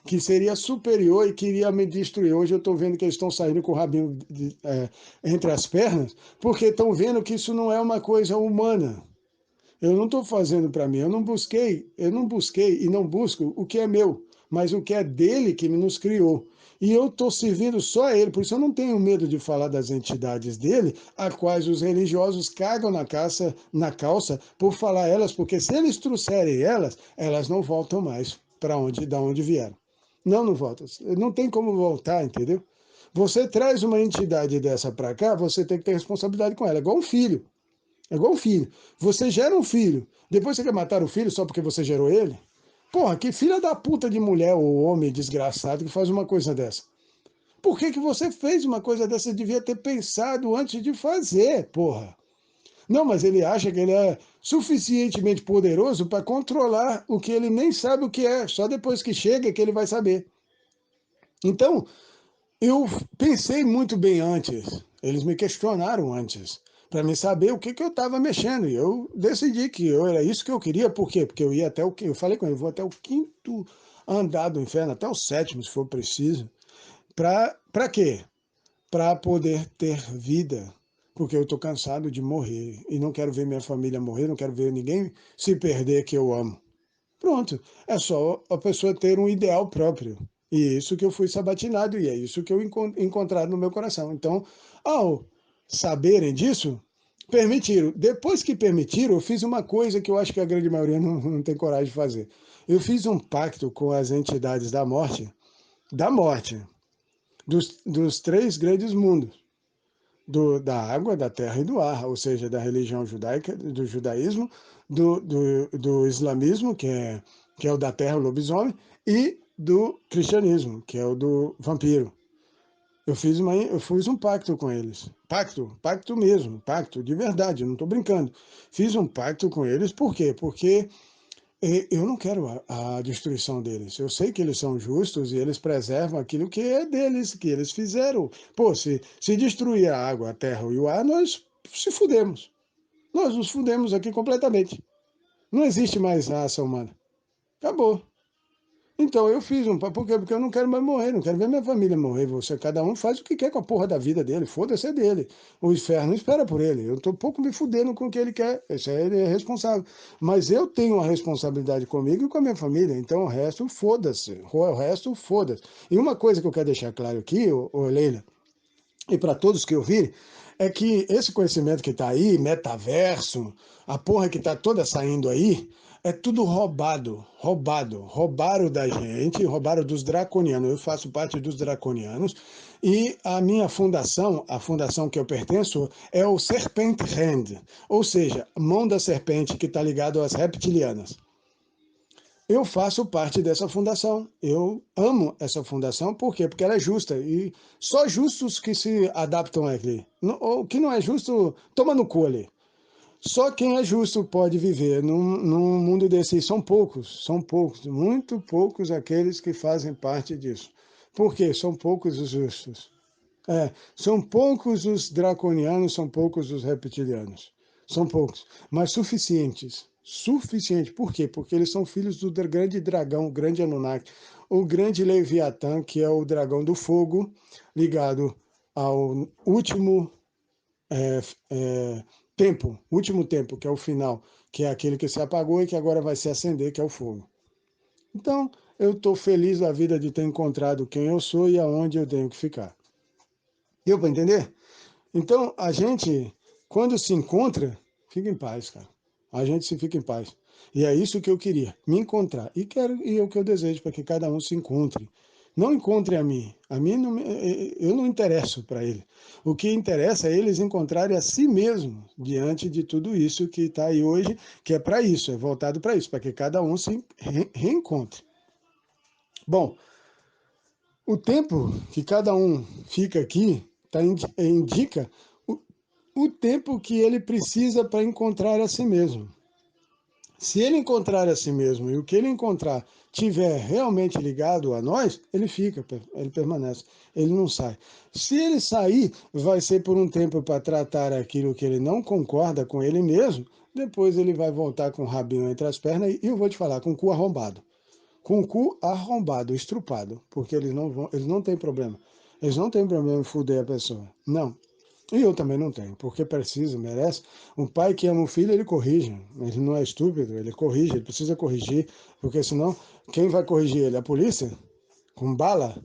que seria superior e queria me destruir. Hoje eu estou vendo que eles estão saindo com o rabinho entre as pernas, porque estão vendo que isso não é uma coisa humana. Eu não estou fazendo para mim, eu não busquei e não busco o que é meu, mas o que é dele que nos criou. E eu estou servindo só a ele, por isso eu não tenho medo de falar das entidades dele, a quais os religiosos cagam na calça por falar elas, porque se eles trouxerem elas, elas não voltam mais para da onde vieram. Não, não voltam. Não tem como voltar, entendeu? Você traz uma entidade dessa para cá, você tem que ter responsabilidade com ela, é igual um filho. É igual um filho. Você gera um filho, depois você quer matar o filho só porque você gerou ele? Porra, que filha da puta de mulher ou homem desgraçado que faz uma coisa dessa? Por que que você fez uma coisa dessa? Você devia ter pensado antes de fazer, porra. Não, mas ele acha que ele é suficientemente poderoso para controlar o que ele nem sabe o que é. Só depois que chega que ele vai saber. Então, eu pensei muito bem antes. Eles me questionaram antes, para me saber o que, que eu estava mexendo. E eu decidi que era isso que eu queria. Por quê? Porque eu ia até o eu falei com ele, eu vou até o quinto andar do inferno, até o sétimo, se for preciso. Para quê? Para poder ter vida. Porque eu estou cansado de morrer. E não quero ver minha família morrer, não quero ver ninguém se perder que eu amo. Pronto. É só a pessoa ter um ideal próprio. E é isso que eu fui sabatinado, e é isso que eu encontraram no meu coração. Então, ao saberem disso, permitiram. Depois que permitiram, eu fiz uma coisa que eu acho que a grande maioria não tem coragem de fazer. Eu fiz um pacto com as entidades da morte, dos três grandes mundos. Da água, da terra e do ar, ou seja, da religião judaica, do judaísmo, do islamismo, que é o da terra, o lobisomem, e do cristianismo, que é o do vampiro. Eu fiz um pacto com eles. Pacto mesmo, pacto de verdade, não estou brincando. Fiz um pacto com eles, por quê? Porque eu não quero a destruição deles. Eu sei que eles são justos e eles preservam aquilo que é deles, que eles fizeram. Pô, se destruir a água, a terra e o ar, nós se fudemos. Nós nos fudemos aqui completamente. Não existe mais raça humana. Acabou. Então eu fiz um. Por quê? Porque eu não quero mais morrer, não quero ver minha família morrer. Você, cada um faz o que quer com a porra da vida dele, foda-se é dele. O inferno espera por ele. Eu estou pouco me fudendo com o que ele quer. Esse é ele é responsável. Mas eu tenho uma responsabilidade comigo e com a minha família. Então o resto, foda-se. O resto, foda-se. E uma coisa que eu quero deixar claro aqui, Leila, e para todos que ouvirem, é que esse conhecimento que está aí, metaverso, a porra que está toda saindo aí, é tudo roubado. Roubaram da gente, roubaram dos draconianos. Eu faço parte dos draconianos e a minha fundação, a fundação que eu pertenço, é o Serpent Hand, ou seja, mão da serpente que está ligado às reptilianas. Eu faço parte dessa fundação. Eu amo essa fundação, por quê? Porque ela é justa. E só justos que se adaptam aqui. O que não é justo, toma no cu ali. Só quem é justo pode viver num mundo desse. São poucos, muito poucos aqueles que fazem parte disso. Por quê? São poucos os justos. São poucos os draconianos, são poucos os reptilianos. São poucos, mas suficientes. Suficiente. Por quê? Porque eles são filhos do grande dragão, o grande Anunnaki, o grande Leviatã, que é o dragão do fogo, ligado ao último último tempo, que é o final, que é aquele que se apagou e que agora vai se acender, que é o fogo. Então, eu estou feliz da vida de ter encontrado quem eu sou e aonde eu tenho que ficar. Deu para entender? Então, a gente, quando se encontra, fica em paz, cara. A gente se fica em paz. E é isso que eu queria, me encontrar. E é o que eu desejo, para que cada um se encontre. Não encontre a mim. A mim não, eu não interesso para ele. O que interessa é eles encontrarem a si mesmo diante de tudo isso que está aí hoje, que é para isso, é voltado para isso, para que cada um se reencontre. Bom, o tempo que cada um fica aqui indica o tempo que ele precisa para encontrar a si mesmo. Se ele encontrar a si mesmo e o que ele encontrar tiver realmente ligado a nós, ele fica, ele permanece, ele não sai. Se ele sair, vai ser por um tempo para tratar aquilo que ele não concorda com ele mesmo, depois ele vai voltar com o rabinho entre as pernas e eu vou te falar, com o cu arrombado. com o cu arrombado, estrupado, porque eles não têm problema. Eles não têm problema em fuder a pessoa. Não. E eu também não tenho, porque precisa, merece. Um pai que ama o filho, ele corrige. Ele não é estúpido, ele corrige, ele precisa corrigir, porque senão, quem vai corrigir ele? A polícia? Com bala?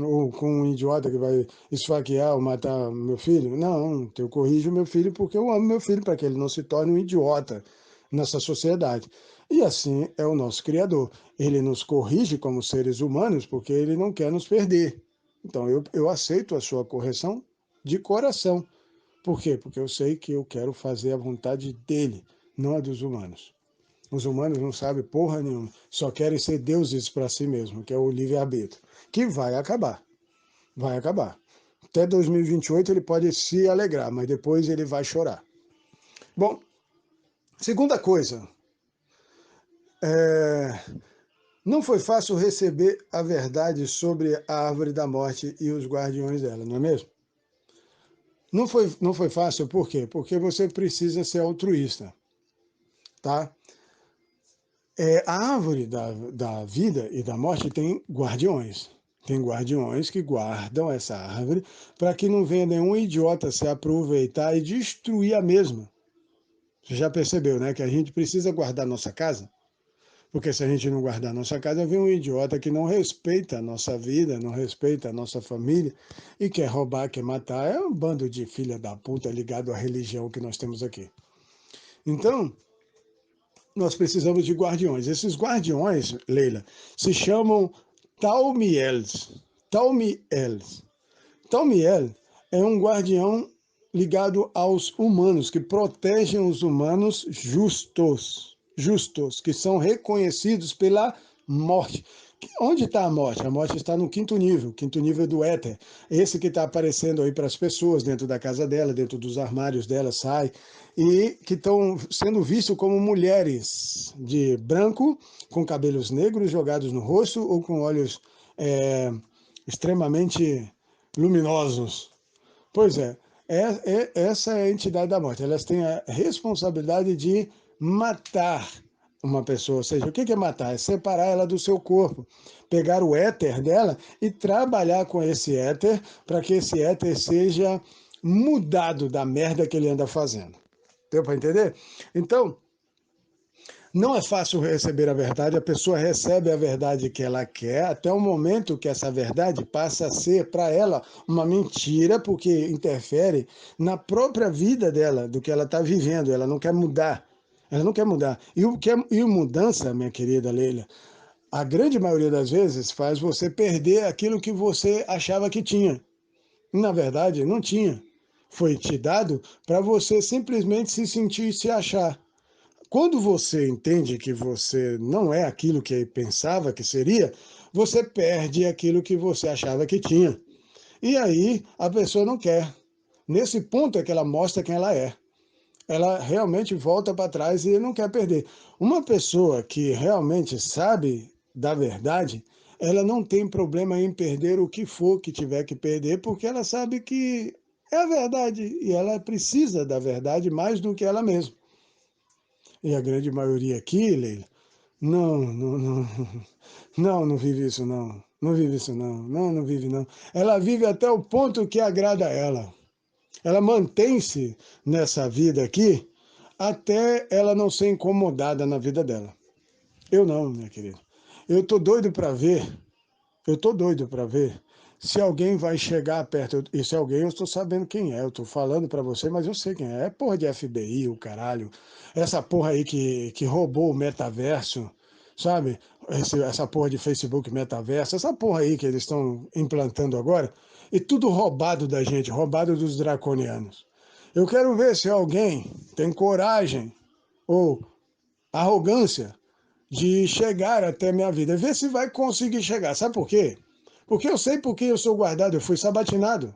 Ou com um idiota que vai esfaquear ou matar meu filho? Não, eu corrijo meu filho porque eu amo meu filho, para que ele não se torne um idiota nessa sociedade. E assim é o nosso Criador. Ele nos corrige como seres humanos porque ele não quer nos perder. Então eu aceito a sua correção de coração. Por quê? Porque eu sei que eu quero fazer a vontade dele, não a dos humanos. Os humanos não sabem porra nenhuma, só querem ser deuses para si mesmo, que é o livre-arbítrio, que vai acabar. Vai acabar. Até 2028 ele pode se alegrar, mas depois ele vai chorar. Bom, segunda coisa, não foi fácil receber a verdade sobre a árvore da morte e os guardiões dela, não é mesmo? Não foi fácil, por quê? Porque você precisa ser altruísta, tá? A árvore da vida e da morte tem guardiões. Tem guardiões que guardam essa árvore para que não venha nenhum idiota se aproveitar e destruir a mesma. Você já percebeu, né? Que a gente precisa guardar nossa casa? Porque se a gente não guardar nossa casa, vem um idiota que não respeita a nossa vida, não respeita a nossa família e quer roubar, quer matar. É um bando de filha da puta ligado à religião que nós temos aqui. Então, nós precisamos de guardiões. Esses guardiões, Leila, se chamam Taumiels. Taumiels. Taumiel é um guardião ligado aos humanos, que protegem os humanos justos, que são reconhecidos pela morte. Onde está a morte? A morte está no quinto nível do éter. Esse que está aparecendo aí para as pessoas dentro da casa dela, dentro dos armários dela, sai, e que estão sendo vistos como mulheres de branco, com cabelos negros jogados no rosto ou com olhos extremamente luminosos. Pois essa é a entidade da morte. Elas têm a responsabilidade de matar uma pessoa. Ou seja, o que é matar? É separar ela do seu corpo, pegar o éter dela e trabalhar com esse éter para que esse éter seja mudado da merda que ele anda fazendo. Deu para entender? Então, não é fácil receber a verdade, a pessoa recebe a verdade que ela quer, até o momento que essa verdade passa a ser para ela uma mentira, porque interfere na própria vida dela, do que ela está vivendo, ela não quer mudar. Ela não quer mudar. E mudança, minha querida Leila, a grande maioria das vezes faz você perder aquilo que você achava que tinha. Na verdade, não tinha. Foi te dado para você simplesmente se sentir e se achar. Quando você entende que você não é aquilo que pensava que seria, você perde aquilo que você achava que tinha. E aí a pessoa não quer. Nesse ponto é que ela mostra quem ela é. Ela realmente volta para trás e não quer perder. Uma pessoa que realmente sabe da verdade, ela não tem problema em perder o que for que tiver que perder, porque ela sabe que é a verdade e ela precisa da verdade mais do que ela mesma. E a grande maioria aqui, Leila, não vive isso não. Não vive isso não vive não. Ela vive até o ponto que agrada a ela. Ela mantém-se nessa vida aqui até ela não ser incomodada na vida dela. Eu não, minha querida. Eu tô doido para ver, eu tô doido para ver se alguém vai chegar perto. E se alguém, eu estou sabendo quem é. Eu estou falando para você, mas eu sei quem é. É porra de FBI, o caralho. Essa porra aí que roubou o metaverso, sabe? Essa porra de Facebook metaverso, essa porra aí que eles estão implantando agora. E tudo roubado da gente, roubado dos draconianos. Eu quero ver se alguém tem coragem ou arrogância de chegar até minha vida. Ver se vai conseguir chegar. Sabe por quê? Porque eu sei por que eu sou guardado, eu fui sabatinado.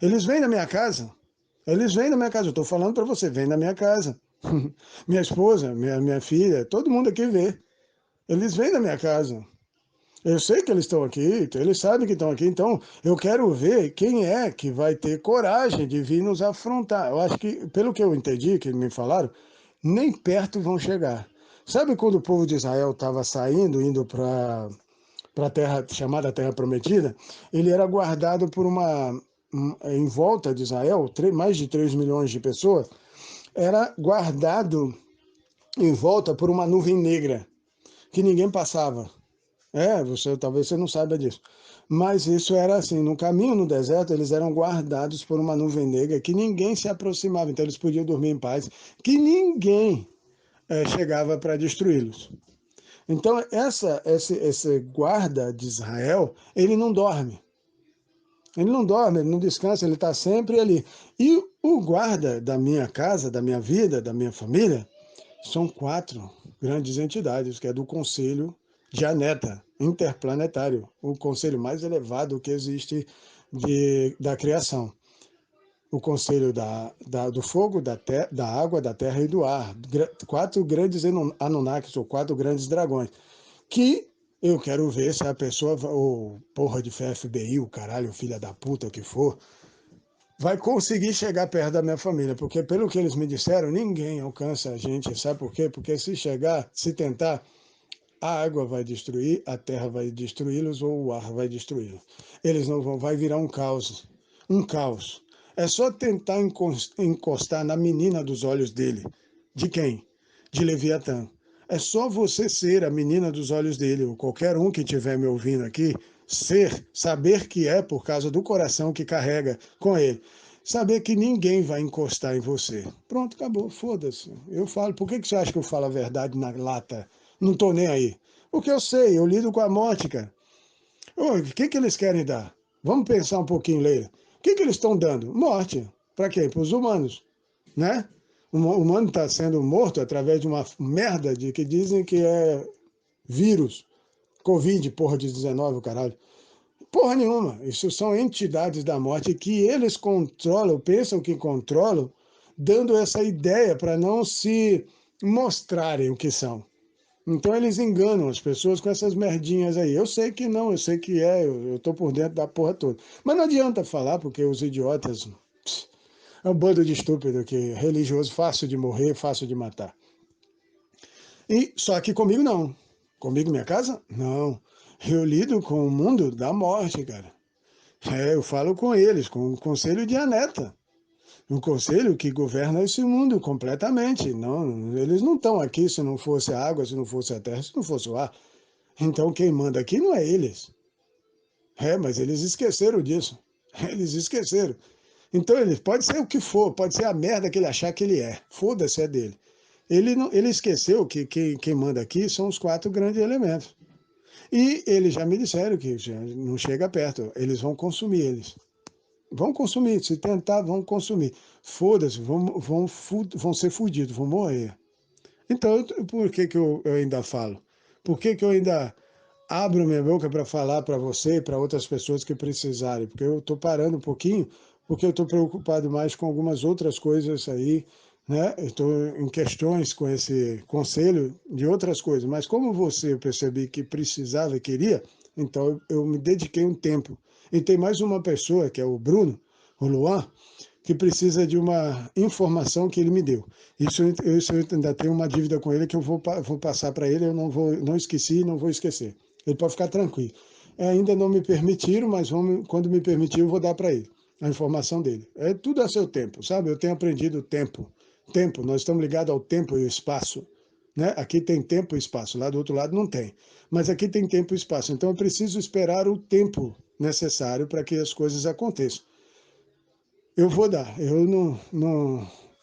Eles vêm na minha casa. Eles vêm na minha casa. Eu estou falando para você, vem na minha casa. Minha esposa, minha filha, todo mundo aqui vê. Eles vêm na minha casa. Eu sei que eles estão aqui, que eles sabem que estão aqui, então eu quero ver quem é que vai ter coragem de vir nos afrontar. Eu acho que, pelo que eu entendi, que me falaram, nem perto vão chegar. Sabe quando o povo de Israel estava saindo, indo para a terra chamada Terra Prometida? Ele era guardado por em volta de Israel, mais de 3 milhões de pessoas, era guardado em volta por uma nuvem negra, que ninguém passava. Talvez você não saiba disso. Mas isso era assim, no caminho no deserto, eles eram guardados por uma nuvem negra que ninguém se aproximava, então eles podiam dormir em paz, que ninguém chegava para destruí-los. Então, esse guarda de Israel, ele não dorme. Ele não dorme, ele não descansa, ele está sempre ali. E o guarda da minha casa, da minha vida, da minha família, são 4 grandes entidades, que é do Conselho de Aneta, interplanetário, o conselho mais elevado que existe da criação. O conselho do fogo, da água, da terra e do ar. 4 grandes Anunnakis, ou 4 grandes dragões, que eu quero ver se a pessoa, ou porra de FBI, o caralho, filha da puta, o que for, vai conseguir chegar perto da minha família, porque pelo que eles me disseram, ninguém alcança a gente, sabe por quê? Porque se chegar, se tentar, a água vai destruir, a terra vai destruí-los ou o ar vai destruí-los. Eles não vão, vai virar um caos, um caos. É só tentar encostar na menina dos olhos dele. De quem? De Leviatã. É só você ser a menina dos olhos dele, ou qualquer um que estiver me ouvindo aqui, saber que é por causa do coração que carrega com ele. Saber que ninguém vai encostar em você. Pronto, acabou, foda-se. Eu falo, por que você acha que eu falo a verdade na lata? Não tô nem aí. Porque eu sei, eu lido com a morte, cara. O que eles querem dar? Vamos pensar um pouquinho, Leila. O que eles estão dando? Morte. Para quem? Para os humanos, né? O humano está sendo morto através de uma merda de que dizem que é vírus, Covid, porra de 19, o caralho. Porra nenhuma. Isso são entidades da morte que eles controlam, pensam que controlam, dando essa ideia para não se mostrarem o que são. Então eles enganam as pessoas com essas merdinhas aí. Eu sei que não, eu sei que eu tô por dentro da porra toda. Mas não adianta falar, porque os idiotas é um bando de estúpido que é religioso, fácil de morrer, fácil de matar. E só que comigo não. Comigo, minha casa? Não. Eu lido com o mundo da morte, cara. Eu falo com eles, com o Conselho de Aneta. Um conselho que governa esse mundo completamente. Não, eles não estão aqui se não fosse a água, se não fosse a terra, se não fosse o ar. Então quem manda aqui não é eles. Mas eles esqueceram disso. Eles esqueceram. Então ele pode ser o que for, pode ser a merda que ele achar que ele é. Foda-se, é dele. Ele esqueceu que quem manda aqui são os 4 grandes elementos. E eles já me disseram que já não chega perto, eles vão consumir eles. Vão consumir, se tentar, vão consumir. Foda-se, vão ser fudidos, vão morrer. Então, por que eu ainda falo? Por que eu ainda abro minha boca para falar para você e para outras pessoas que precisarem? Porque eu estou parando um pouquinho, porque eu estou preocupado mais com algumas outras coisas aí, né? Eu estou em questões com esse conselho de outras coisas. Mas como você, eu percebi que precisava e queria, então eu me dediquei um tempo. E tem mais uma pessoa, que é o Bruno, o Luan, que precisa de uma informação que ele me deu. Isso eu ainda tenho uma dívida com ele que eu vou passar para ele, eu não esqueci e não vou esquecer. Ele pode ficar tranquilo. Ainda não me permitiram, mas quando me permitir eu vou dar para ele a informação dele. É tudo a seu tempo, sabe? Eu tenho aprendido o tempo. Tempo, nós estamos ligados ao tempo e ao espaço. Né? Aqui tem tempo e espaço, lá do outro lado não tem. Mas aqui tem tempo e espaço. Então eu preciso esperar o tempo necessário para que as coisas aconteçam. Eu vou dar, eu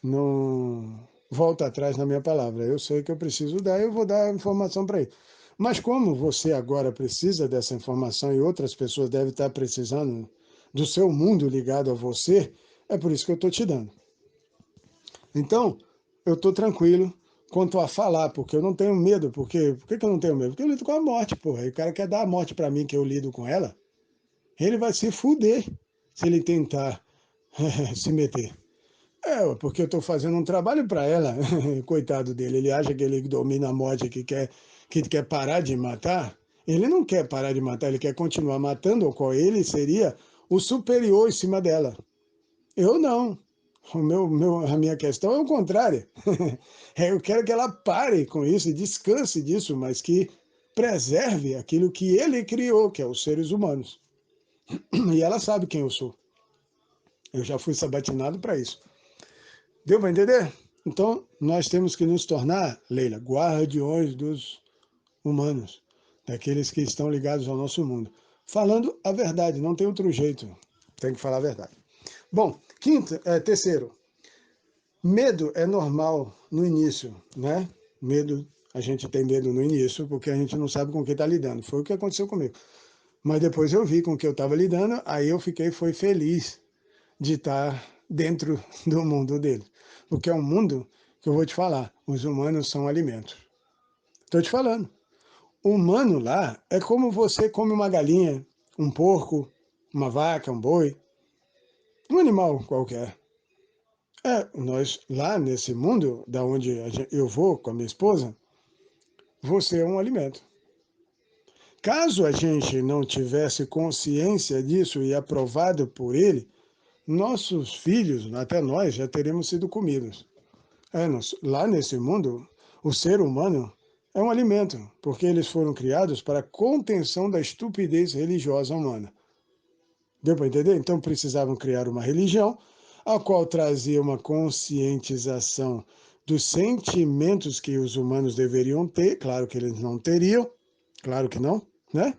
não volto atrás na minha palavra. Eu sei que eu preciso dar, eu vou dar a informação para ele. Mas como você agora precisa dessa informação e outras pessoas devem estar precisando do seu mundo ligado a você, é por isso que eu estou te dando. Então, eu estou tranquilo quanto a falar, porque eu não tenho medo. Por que eu não tenho medo? Porque eu lido com a morte, porra. E o cara quer dar a morte para mim, que eu lido com ela, ele vai se fuder se ele tentar se meter. Porque eu estou fazendo um trabalho para ela, coitado dele. Ele acha que ele domina a morte, que quer parar de matar. Ele não quer parar de matar, ele quer continuar matando, o qual ele seria o superior em cima dela. Eu não. A minha questão é o contrário. Eu quero que ela pare com isso e descanse disso, mas que preserve aquilo que ele criou, que é os seres humanos. E ela sabe quem eu sou. Eu já fui sabatinado para isso. Deu para entender? Então, nós temos que nos tornar, Leila, guardiões dos humanos, daqueles que estão ligados ao nosso mundo. Falando a verdade, não tem outro jeito. Tem que falar a verdade. Bom, terceiro, medo é normal no início, né? Medo, a gente tem medo no início, porque a gente não sabe com o que está lidando. Foi o que aconteceu comigo. Mas depois eu vi com o que eu estava lidando, aí eu foi feliz de estar dentro do mundo dele. Porque é um mundo que eu vou te falar, os humanos são alimentos. Estou te falando. O humano lá é como você come uma galinha, um porco, uma vaca, um boi, um animal qualquer. Nós lá nesse mundo, da onde eu vou com a minha esposa, você é um alimento. Caso a gente não tivesse consciência disso e aprovado por ele, nossos filhos, até nós, já teríamos sido comidos. Lá nesse mundo, o ser humano é um alimento, porque eles foram criados para a contenção da estupidez religiosa humana. Deu para entender? Então precisavam criar uma religião, a qual trazia uma conscientização dos sentimentos que os humanos deveriam ter, claro que eles não teriam, claro que não, né?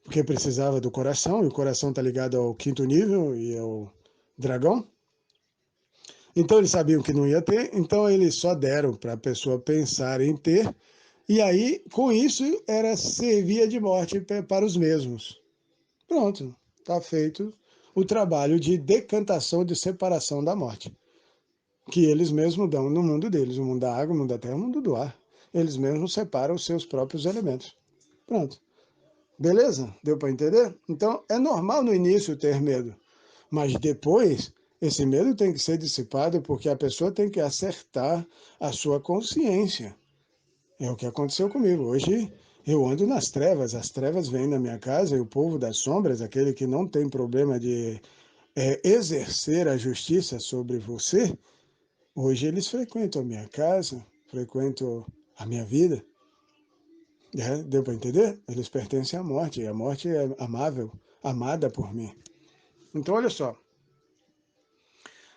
Porque precisava do coração, e o coração está ligado ao quinto nível e ao dragão. Então eles sabiam que não ia ter, então eles só deram para a pessoa pensar em ter, e aí com isso servia de morte para os mesmos. Pronto, está feito o trabalho de decantação, de separação da morte, que eles mesmos dão no mundo deles, o mundo da água, o mundo da terra, o mundo do ar. Eles mesmos separam os seus próprios elementos. Pronto. Beleza? Deu para entender? Então, é normal no início ter medo, mas depois esse medo tem que ser dissipado porque a pessoa tem que acertar a sua consciência. É o que aconteceu comigo. Hoje eu ando nas trevas, as trevas vêm na minha casa e o povo das sombras, aquele que não tem problema de exercer a justiça sobre você, hoje eles frequentam a minha casa, frequentam a minha vida. Deu para entender? Eles pertencem à morte, e a morte é amável, amada por mim. Então, olha só,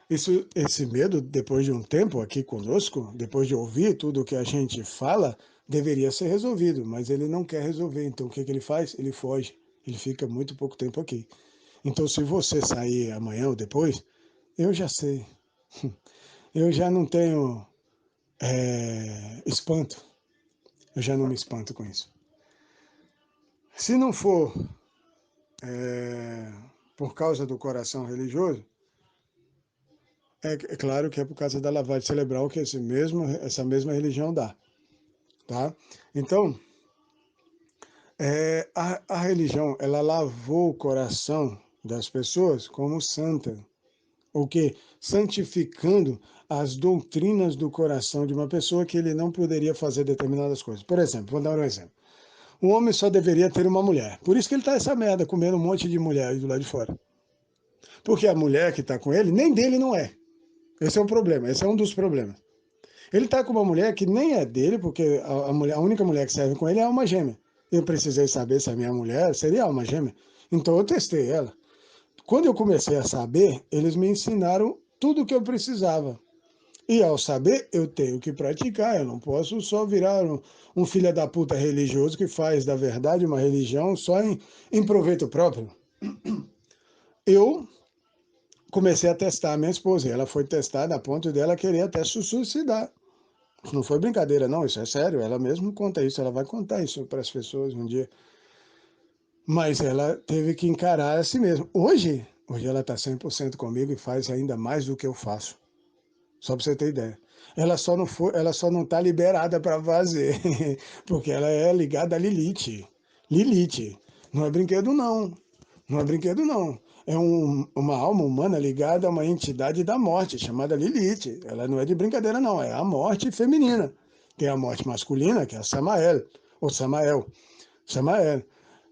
esse medo, depois de um tempo aqui conosco, depois de ouvir tudo o que a gente fala, deveria ser resolvido, mas ele não quer resolver. Então, o que ele faz? Ele foge. Ele fica muito pouco tempo aqui. Então, se você sair amanhã ou depois, eu já sei. Eu já não tenho espanto. Eu já não me espanto com isso. Se não for por causa do coração religioso, é claro que é por causa da lavagem cerebral que essa mesma religião dá. Tá? Então, a religião, ela lavou o coração das pessoas como santa. O quê? Santificando as doutrinas do coração de uma pessoa que ele não poderia fazer determinadas coisas. Por exemplo, vou dar um exemplo. Um homem só deveria ter uma mulher. Por isso que ele está essa merda, comendo um monte de mulher aí do lado de fora. Porque a mulher que está com ele, nem dele não é. Esse é o problema, esse é um dos problemas. Ele está com uma mulher que nem é dele, porque a única mulher que serve com ele é a alma gêmea. Eu precisei saber se a minha mulher seria alma gêmea. Então eu testei ela. Quando eu comecei a saber, eles me ensinaram tudo o que eu precisava. E ao saber, eu tenho que praticar. Eu não posso só virar um filho da puta religioso que faz da verdade uma religião só em proveito próprio. Eu comecei a testar a minha esposa. E ela foi testada a ponto dela querer até se suicidar. Não foi brincadeira, não, isso é sério. Ela mesmo conta isso, ela vai contar isso para as pessoas um dia. Mas ela teve que encarar a si mesma. Hoje ela está 100% comigo e faz ainda mais do que eu faço. Só para você ter ideia. Ela só não está liberada para fazer, porque ela é ligada a Lilith. Lilith. Não é brinquedo, não. Não é brinquedo, não. É uma alma humana ligada a uma entidade da morte, chamada Lilith. Ela não é de brincadeira, não. É a morte feminina. Tem a morte masculina, que é a Samael, ou Samael. Samael.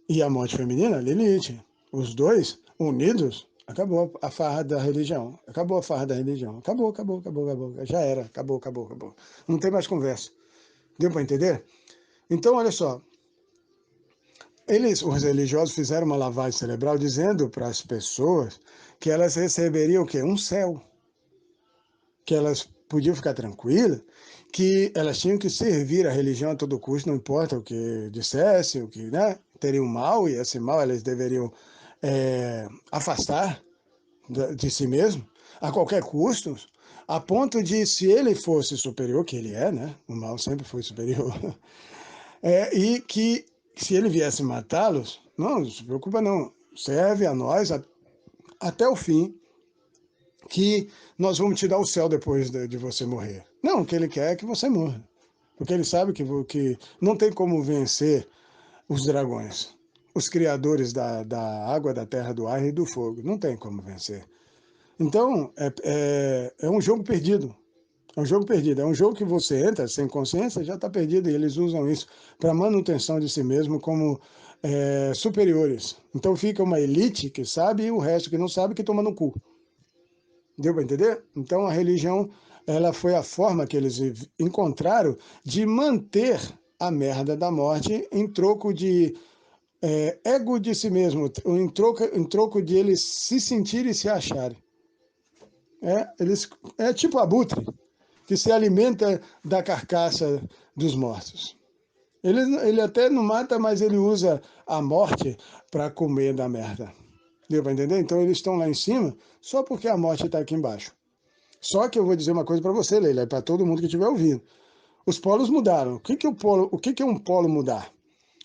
E a morte feminina, Lilith. Os dois unidos Acabou a farra da religião. Acabou a farra da religião. Acabou, acabou, acabou, acabou. Já era. Acabou, acabou, acabou. Não tem mais conversa. Deu para entender? Então, olha só. Os religiosos fizeram uma lavagem cerebral dizendo para as pessoas que elas receberiam o quê? Um céu. Que elas podiam ficar tranquilas, que elas tinham que servir a religião a todo custo, não importa o que dissessem, o que, né? Teriam mal, e esse mal elas deveriam afastar de si mesmo, a qualquer custo, a ponto de, se ele fosse superior, que ele é, né? O mal sempre foi superior, e que se ele viesse matá-los, não se preocupa não, serve a nós até o fim, que nós vamos te dar o céu depois de você morrer. Não, o que ele quer é que você morra, porque ele sabe que não tem como vencer os dragões, os criadores da água, da terra, do ar e do fogo, não tem como vencer. Então, é um jogo perdido. É um jogo perdido. É um jogo que você entra sem consciência, já está perdido. E eles usam isso para manutenção de si mesmo como superiores. Então fica uma elite que sabe e o resto que não sabe que toma no cu. Deu para entender? Então a religião, ela foi a forma que eles encontraram de manter a merda da morte em troco de ego de si mesmo, em troco de eles se sentirem e se acharem. É tipo abutre, que se alimenta da carcaça dos mortos. Ele até não mata, mas ele usa a morte para comer da merda. Deu para entender? Então eles estão lá em cima só porque a morte está aqui embaixo. Só que eu vou dizer uma coisa para você, Leila, e para todo mundo que estiver ouvindo. Os polos mudaram. O que é um polo mudar?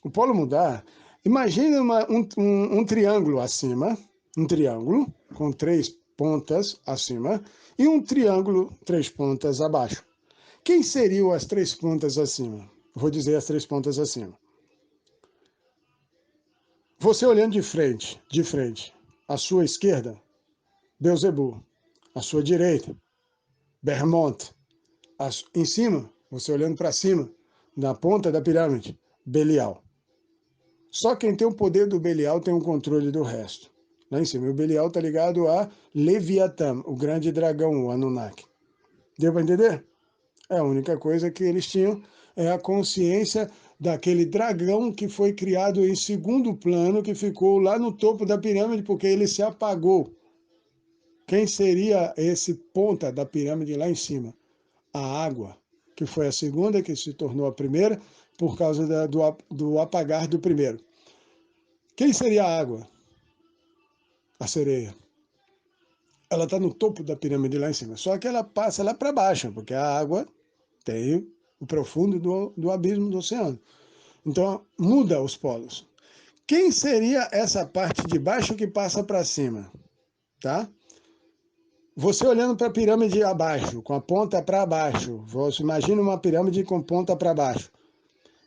O polo mudar, imagine um triângulo acima, um triângulo com 3 pontas acima e um triângulo 3 pontas abaixo. Quem seriam as 3 pontas acima? Vou dizer as 3 pontas acima. Você olhando de frente, à sua esquerda, Beelzebub, à sua direita, Bermont, em cima, você olhando para cima, na ponta da pirâmide, Belial. Só quem tem o poder do Belial tem o controle do resto. Lá em cima, o Belial está ligado a Leviatã, o grande dragão, o Anunnaki. Deu para entender? É a única coisa que eles tinham é a consciência daquele dragão que foi criado em segundo plano, que ficou lá no topo da pirâmide porque ele se apagou. Quem seria esse ponta da pirâmide lá em cima? A água, que foi a segunda, que se tornou a primeira, por causa do apagar do primeiro. Quem seria a água? A sereia. Ela está no topo da pirâmide lá em cima, só que ela passa lá para baixo, porque a água tem o profundo do abismo do oceano. Então, muda os polos. Quem seria essa parte de baixo que passa para cima? Tá? Você olhando para a pirâmide abaixo, com a ponta para baixo, você imagina uma pirâmide com ponta para baixo.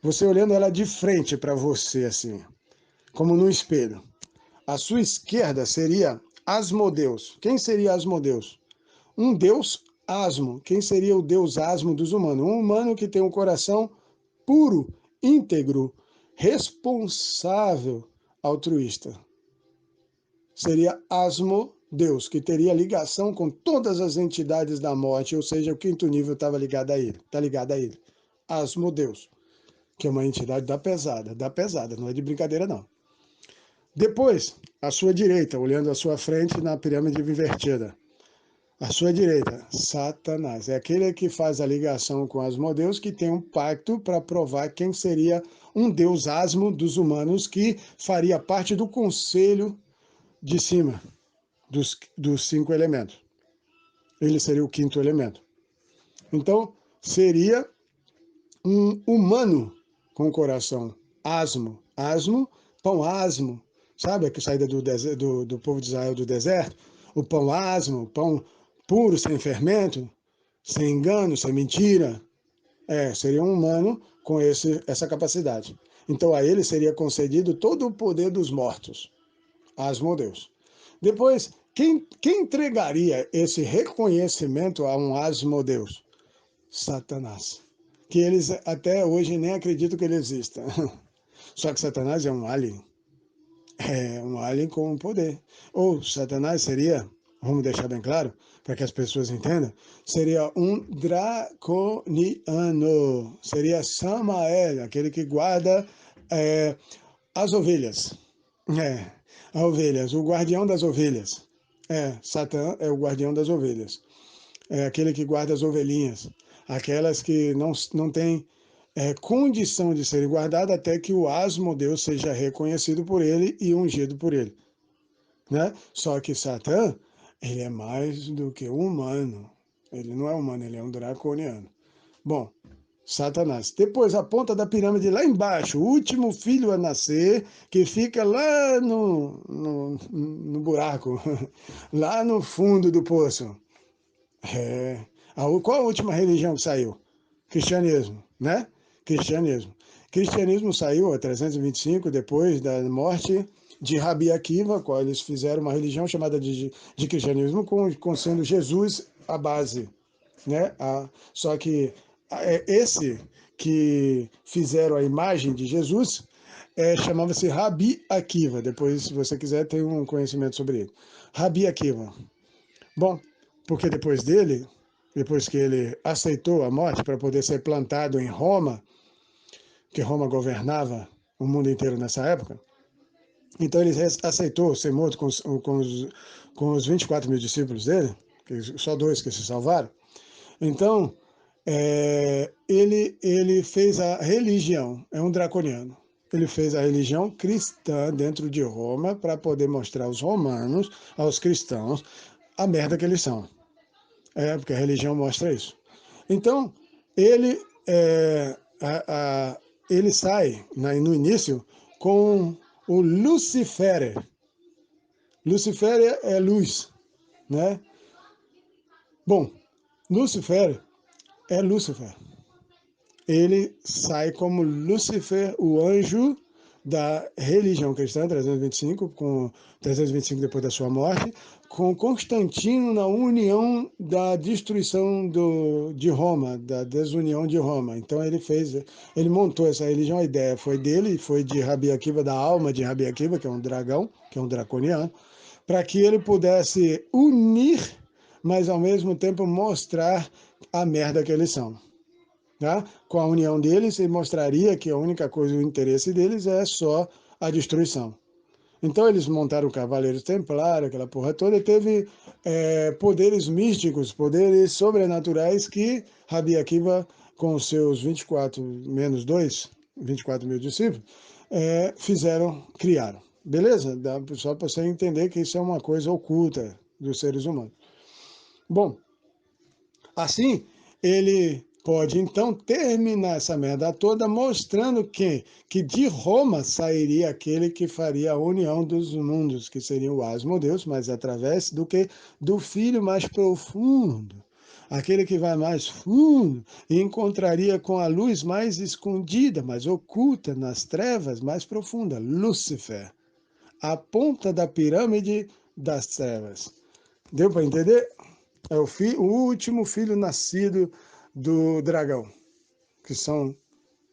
Você olhando ela de frente para você, assim, como no espelho. A sua esquerda seria Asmodeus. Quem seria Asmodeus? Um deus asmo. Quem seria o deus asmo dos humanos? Um humano que tem um coração puro, íntegro, responsável, altruísta. Seria Asmodeus, que teria ligação com todas as entidades da morte, ou seja, o quinto nível estava ligado a ele. Está ligado a ele. Asmodeus, que é uma entidade da pesada, não é de brincadeira não. Depois, à sua direita, olhando à sua frente na pirâmide invertida. À sua direita, Satanás. É aquele que faz a ligação com Asmodeus, que tem um pacto para provar quem seria um deus asmo dos humanos, que faria parte do conselho de cima, dos 5 elementos. Ele seria o quinto elemento. Então, seria um humano com coração asmo. Asmo, pão asmo. Sabe a saída do povo de Israel do deserto? O pão asmo, o pão puro, sem fermento, sem engano, sem mentira. Seria um humano com essa capacidade. Então a ele seria concedido todo o poder dos mortos. Asmodeus. Depois, quem entregaria esse reconhecimento a um Asmodeus? Satanás. Que eles até hoje nem acreditam que ele exista. Só que Satanás é um alien. É um alien com poder. Ou Satanás seria, vamos deixar bem claro, para que as pessoas entendam, seria um draconiano. Seria Samael, aquele que guarda as ovelhas. É, as ovelhas, o guardião das ovelhas. Satã é o guardião das ovelhas. É aquele que guarda as ovelhinhas. Aquelas que não têm condição de serem guardadas até que o asmo Deus seja reconhecido por ele e ungido por ele. Né? Só que Satã, ele é mais do que um humano. Ele não é humano, ele é um draconiano. Bom, Satanás. Depois, a ponta da pirâmide lá embaixo, o último filho a nascer, que fica lá no buraco, lá no fundo do poço. Qual a última religião que saiu? Cristianismo, né? Cristianismo. Cristianismo saiu a 325 depois da morte de Rabi Akiva, qual eles fizeram uma religião chamada de cristianismo, com sendo Jesus a base, né? Só que esse que fizeram a imagem de Jesus chamava-se Rabi Akiva. Depois, se você quiser, tem um conhecimento sobre ele. Rabi Akiva. Bom, porque depois que ele aceitou a morte para poder ser plantado em Roma, que Roma governava o mundo inteiro nessa época, então ele aceitou ser morto com os 24 mil discípulos dele, só 2 que se salvaram. Então, ele fez a religião, é um draconiano. Ele fez a religião cristã dentro de Roma para poder mostrar aos romanos, aos cristãos, a merda que eles são. Porque a religião mostra isso. Então, ele, ele sai no início com o Lucifere. Lucifere é luz, né? Bom, Lucifere é Lúcifer. Ele sai como Lúcifer, o anjo da religião cristã, 325 depois da sua morte, com Constantino na união da destruição de Roma, da desunião de Roma. Então ele montou essa religião, a ideia foi dele, foi de Rabi Akiva, da alma de Rabi Akiva, que é um dragão, que é um draconiano, para que ele pudesse unir, mas ao mesmo tempo mostrar a merda que eles são. Tá? Com a união deles, ele mostraria que a única coisa, o interesse deles é só a destruição. Então eles montaram o Cavaleiros Templários, aquela porra toda, e teve poderes místicos, poderes sobrenaturais que Rabi Akiva, com os seus 24 menos 2, 24 mil discípulos, criaram. Beleza? Só para você entender que isso é uma coisa oculta dos seres humanos. Bom, assim, ele pode então terminar essa merda toda mostrando que de Roma sairia aquele que faria a união dos mundos, que seria o asmo Deus, mas através do filho mais profundo, aquele que vai mais fundo e encontraria com a luz mais escondida, mais oculta nas trevas mais profundas, Lúcifer, a ponta da pirâmide das trevas. Deu para entender? É o último filho nascido do dragão, que são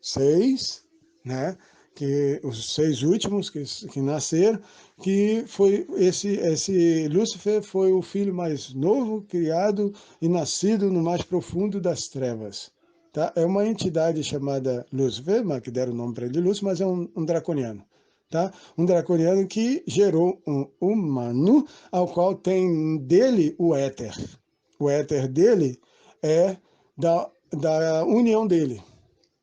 6, né? Que os 6 últimos que nasceram, que foi esse Lúcifer foi o filho mais novo, criado e nascido no mais profundo das trevas. Tá? É uma entidade chamada Lúcifer, que deram o nome para ele de Lúcifer, mas é um draconiano. Tá? Um draconiano que gerou um humano, ao qual tem dele o éter. O éter dele é da união dele,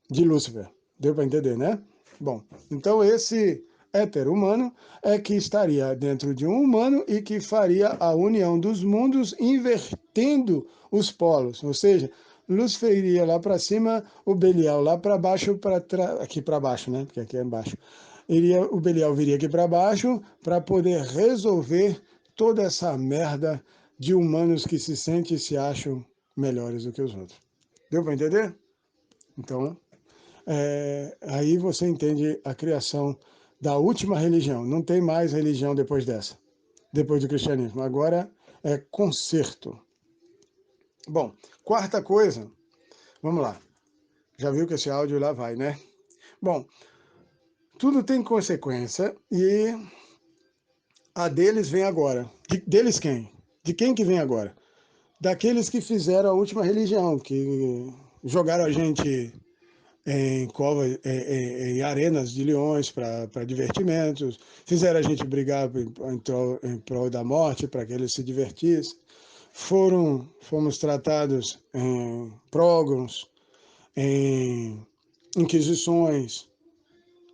de Lúcifer. Deu para entender, né? Bom, então esse éter humano é que estaria dentro de um humano e que faria a união dos mundos invertendo os polos. Ou seja, Lúcifer iria lá para cima, o Belial lá para baixo, aqui para baixo, né? Porque aqui é embaixo. O Belial viria aqui para baixo para poder resolver toda essa merda de humanos que se sentem e se acham melhores do que os outros. Deu para entender? Então, aí você entende a criação da última religião. Não tem mais religião depois dessa, depois do cristianismo. Agora é conserto. Bom, quarta coisa, vamos lá. Já viu que esse áudio lá vai, né? Bom, tudo tem consequência e A deles vem agora. Deles quem? De quem que vem agora? Daqueles que fizeram a última religião, que jogaram a gente em covas, em arenas de leões para divertimentos, fizeram a gente brigar em prol da morte para que eles se divertissem. Fomos tratados em prógons, em inquisições,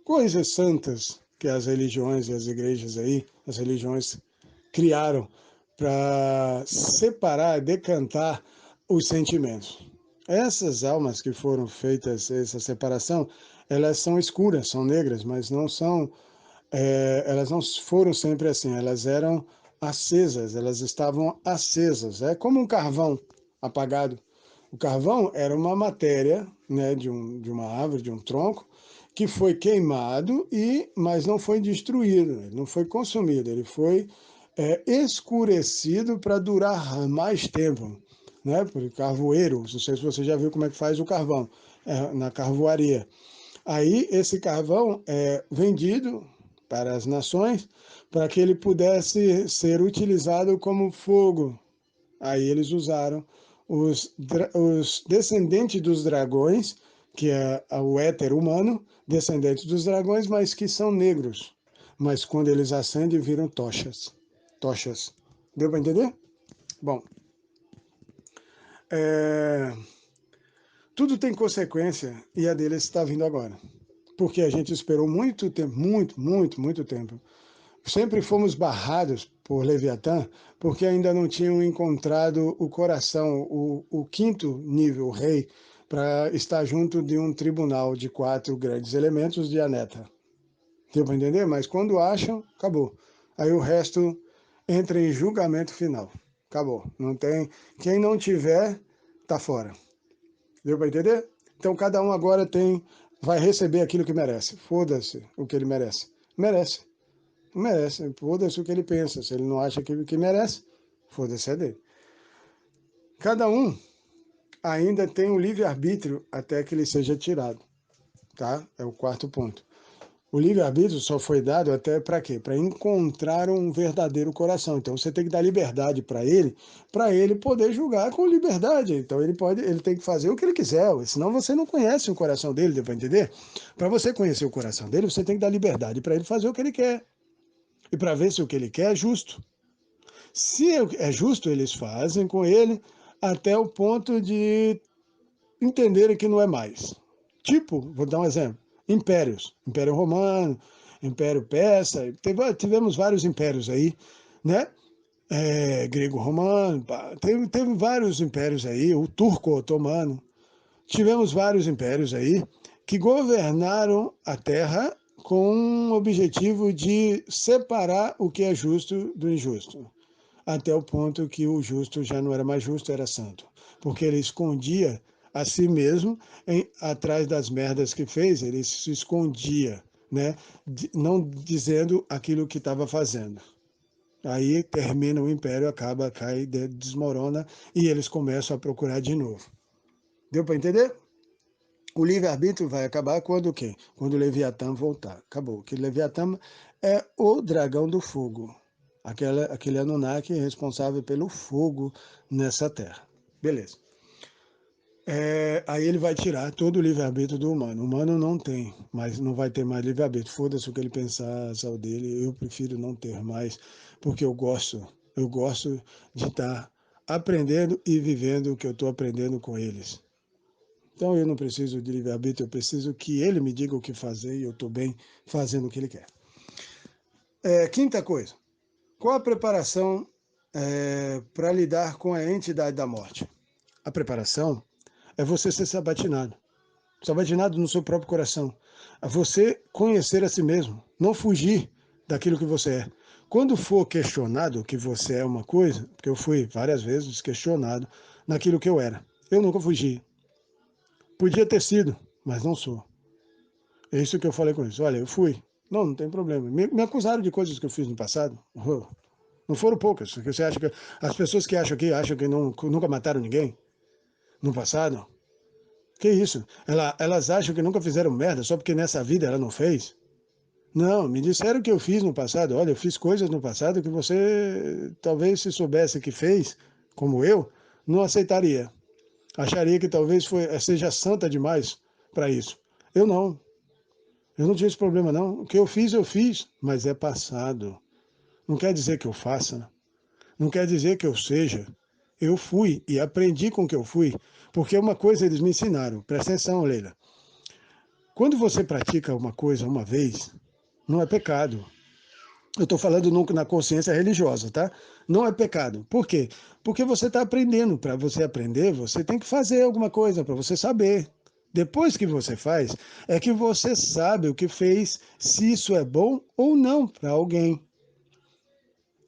coisas santas que as religiões e as igrejas aí, as religiões criaram para separar, decantar os sentimentos. Essas almas que foram feitas essa separação, elas são escuras, são negras, mas não são, elas não foram sempre assim, elas eram acesas, elas estavam acesas. É como um carvão apagado. O carvão era uma matéria, né, de uma árvore, de um tronco, que foi queimado, mas não foi destruído, não foi consumido, ele foi escurecido para durar mais tempo, né? Por carvoeiro, não sei se você já viu como é que faz o carvão, na carvoaria. Aí esse carvão é vendido para as nações para que ele pudesse ser utilizado como fogo. Aí eles usaram os descendentes dos dragões, que é o éter humano, descendentes dos dragões, mas que são negros. Mas quando eles acendem, viram tochas. Tochas. Deu para entender? Bom, é, tudo tem consequência e a deles está vindo agora. Porque a gente esperou muito tempo, muito tempo. Sempre fomos barrados por Leviatã, porque ainda não tinham encontrado o coração, o quinto nível, o rei, para estar junto de um tribunal de 4 grandes elementos de Aneta. Deu para entender? Mas quando acham, acabou. Aí o resto entra em julgamento final. Acabou. Não tem. Quem não tiver, tá fora. Deu para entender? Então cada um agora vai receber aquilo que merece. Foda-se o que ele merece. Merece. Não merece. Foda-se o que ele pensa. Se ele não acha aquilo que merece, foda-se é dele. Cada um ainda tem um livre-arbítrio até que ele seja tirado. Tá? É o quarto ponto. O livre-arbítrio só foi dado até para quê? Para encontrar um verdadeiro coração. Então você tem que dar liberdade para ele poder julgar com liberdade. Então ele tem que fazer o que ele quiser, senão você não conhece o coração dele, deu para entender? Para você conhecer o coração dele, você tem que dar liberdade para ele fazer o que ele quer. E para ver se o que ele quer é justo. Se é justo, eles fazem com ele até o ponto de entenderem que não é mais. Tipo, vou dar um exemplo, impérios. Império Romano, Império Persa, tivemos vários impérios aí, né? Grego-romano, teve vários impérios aí, o turco-otomano. Tivemos vários impérios aí que governaram a Terra com o objetivo de separar o que é justo do injusto, até o ponto que o justo já não era mais justo, era santo, porque ele escondia a si mesmo atrás das merdas que fez, ele se escondia, né? Não dizendo aquilo que estava fazendo. Aí termina o império, acaba, cai, desmorona e eles começam a procurar de novo. Deu para entender? O livre-arbítrio vai acabar quando o quê? Quando o Leviatã voltar. Acabou. Que Leviatã é o dragão do fogo. Aquele Anunnaki responsável pelo fogo nessa terra. Beleza. Aí ele vai tirar todo o livre-arbítrio do humano. O humano não tem, mas não vai ter mais livre-arbítrio. Foda-se o que ele pensar, o dele. Eu prefiro não ter mais, porque eu gosto de estar aprendendo e vivendo o que eu estou aprendendo com eles. Então eu não preciso de livre-arbítrio, eu preciso que ele me diga o que fazer e eu estou bem fazendo o que ele quer. Quinta coisa, qual a preparação para lidar com a entidade da morte? A preparação é você ser sabatinado. Sabatinado no seu próprio coração. É você conhecer a si mesmo, não fugir daquilo que você é. Quando for questionado que você é uma coisa, porque eu fui várias vezes questionado naquilo que eu era. Eu nunca fugi. Podia ter sido, mas não sou. É isso que eu falei com eles. Olha, eu fui. Não tem problema. Me acusaram de coisas que eu fiz no passado. Não foram poucas. Você acha que as pessoas que acham que nunca mataram ninguém no passado? Que isso? Elas acham que nunca fizeram merda só porque nessa vida ela não fez? Não, me disseram que eu fiz no passado. Olha, eu fiz coisas no passado que você, talvez se soubesse que fez, como eu, não aceitaria. Acharia que talvez seja santa demais para isso. Eu não. Eu não tinha esse problema, não. O que eu fiz, mas é passado. Não quer dizer que eu faça. Não quer dizer que eu seja. Eu fui e aprendi com o que eu fui. Porque uma coisa eles me ensinaram. Presta atenção, Leila. Quando você pratica uma coisa uma vez, não é pecado. Eu estou falando na consciência religiosa, tá? Não é pecado. Por quê? Porque você está aprendendo. Para você aprender, você tem que fazer alguma coisa para você saber. Depois que você faz, é que você sabe o que fez, se isso é bom ou não para alguém.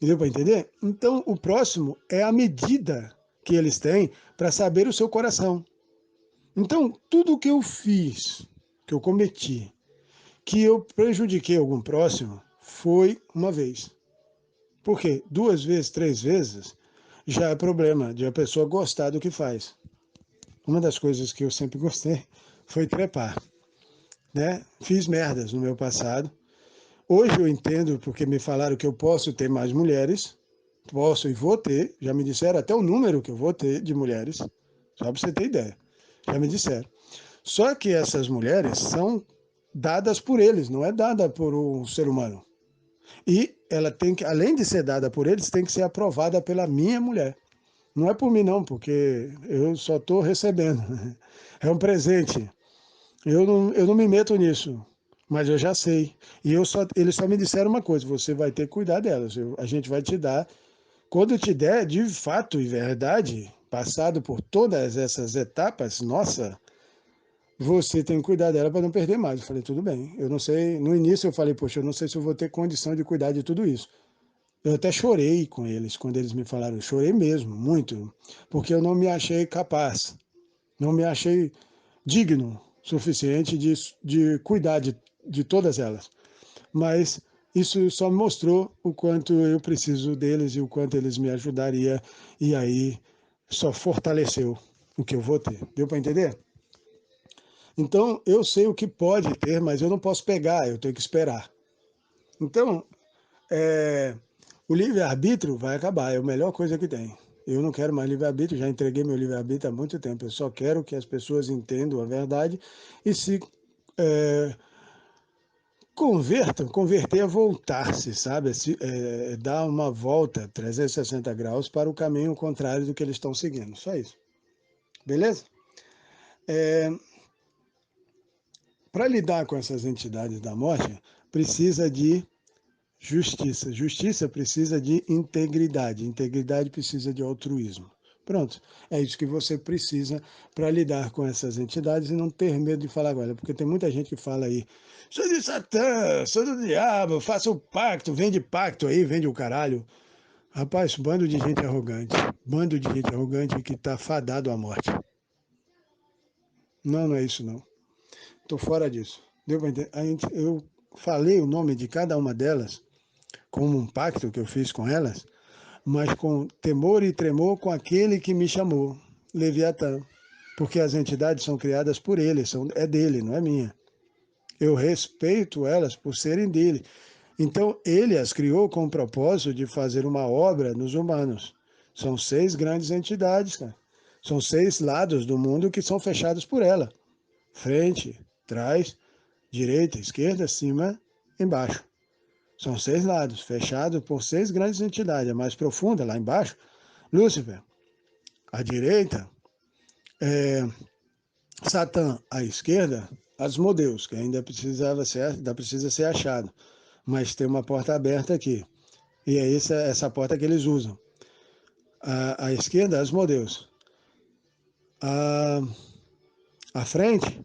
Deu para entender? Então, o próximo é a medida que eles têm para saber o seu coração. Então, tudo que eu fiz, que eu cometi, que eu prejudiquei algum próximo, foi uma vez. Por quê? 2 vezes, 3 vezes, já é problema de a pessoa gostar do que faz. Uma das coisas que eu sempre gostei foi trepar, né? Fiz merdas no meu passado. Hoje eu entendo porque me falaram que eu posso ter mais mulheres, posso e vou ter, já me disseram até o número que eu vou ter de mulheres, só para você ter ideia, já me disseram. Só que essas mulheres são dadas por eles, não é dada por um ser humano. E ela tem que, além de ser dada por eles, tem que ser aprovada pela minha mulher. Não é por mim não, porque eu só estou recebendo. É um presente. Eu não me meto nisso, mas eu já sei. E eles só me disseram uma coisa: você vai ter que cuidar delas. A gente vai te dar. Quando te der, de fato e verdade, passado por todas essas etapas, nossa, você tem que cuidar dela para não perder mais. Eu falei, tudo bem. Eu não sei. No início eu falei, poxa, eu não sei se eu vou ter condição de cuidar de tudo isso. Eu até chorei com eles quando eles me falaram. Eu chorei mesmo, muito, porque eu não me achei capaz, não me achei digno suficiente de cuidar de todas elas. Mas isso só mostrou o quanto eu preciso deles e o quanto eles me ajudariam. E aí só fortaleceu o que eu vou ter. Deu para entender? Então eu sei o que pode ter, mas eu não posso pegar, eu tenho que esperar. Então, é, o livre-arbítrio vai acabar, é a melhor coisa que tem. Eu não quero mais livre-arbítrio, já entreguei meu livre-arbítrio há muito tempo. Eu só quero que as pessoas entendam a verdade e se é, convertam. Converter é voltar-se, sabe? Dar uma volta 360 graus para o caminho contrário do que eles estão seguindo. Só isso. Beleza? É, para lidar com essas entidades da morte, precisa de justiça. Justiça precisa de integridade. Integridade precisa de altruísmo. Pronto. É isso que você precisa para lidar com essas entidades e não ter medo de falar agora. Porque tem muita gente que fala aí, sou de Satã, sou do diabo, faço o pacto, vende pacto aí, vende o caralho. Rapaz, bando de gente arrogante. Bando de gente arrogante que está fadado à morte. Não, não é isso não. Estou fora disso. Deu para entender? Eu falei o nome de cada uma delas como um pacto que eu fiz com elas, mas com temor e tremor com aquele que me chamou, Leviatã. Porque as entidades são criadas por ele, é dele, não é minha. Eu respeito elas por serem dele. Então, ele as criou com o propósito de fazer uma obra nos humanos. São 6 grandes entidades, cara. São 6 lados do mundo que são fechados por ela. Frente, trás, direita, esquerda, cima, embaixo. São 6 lados, fechados por 6 grandes entidades. A mais profunda, lá embaixo, Lúcifer. À direita, é, Satã. À esquerda, Asmodeus, que ainda precisa ser achado. Mas tem uma porta aberta aqui. E é essa porta que eles usam. À esquerda, Asmodeus. À frente,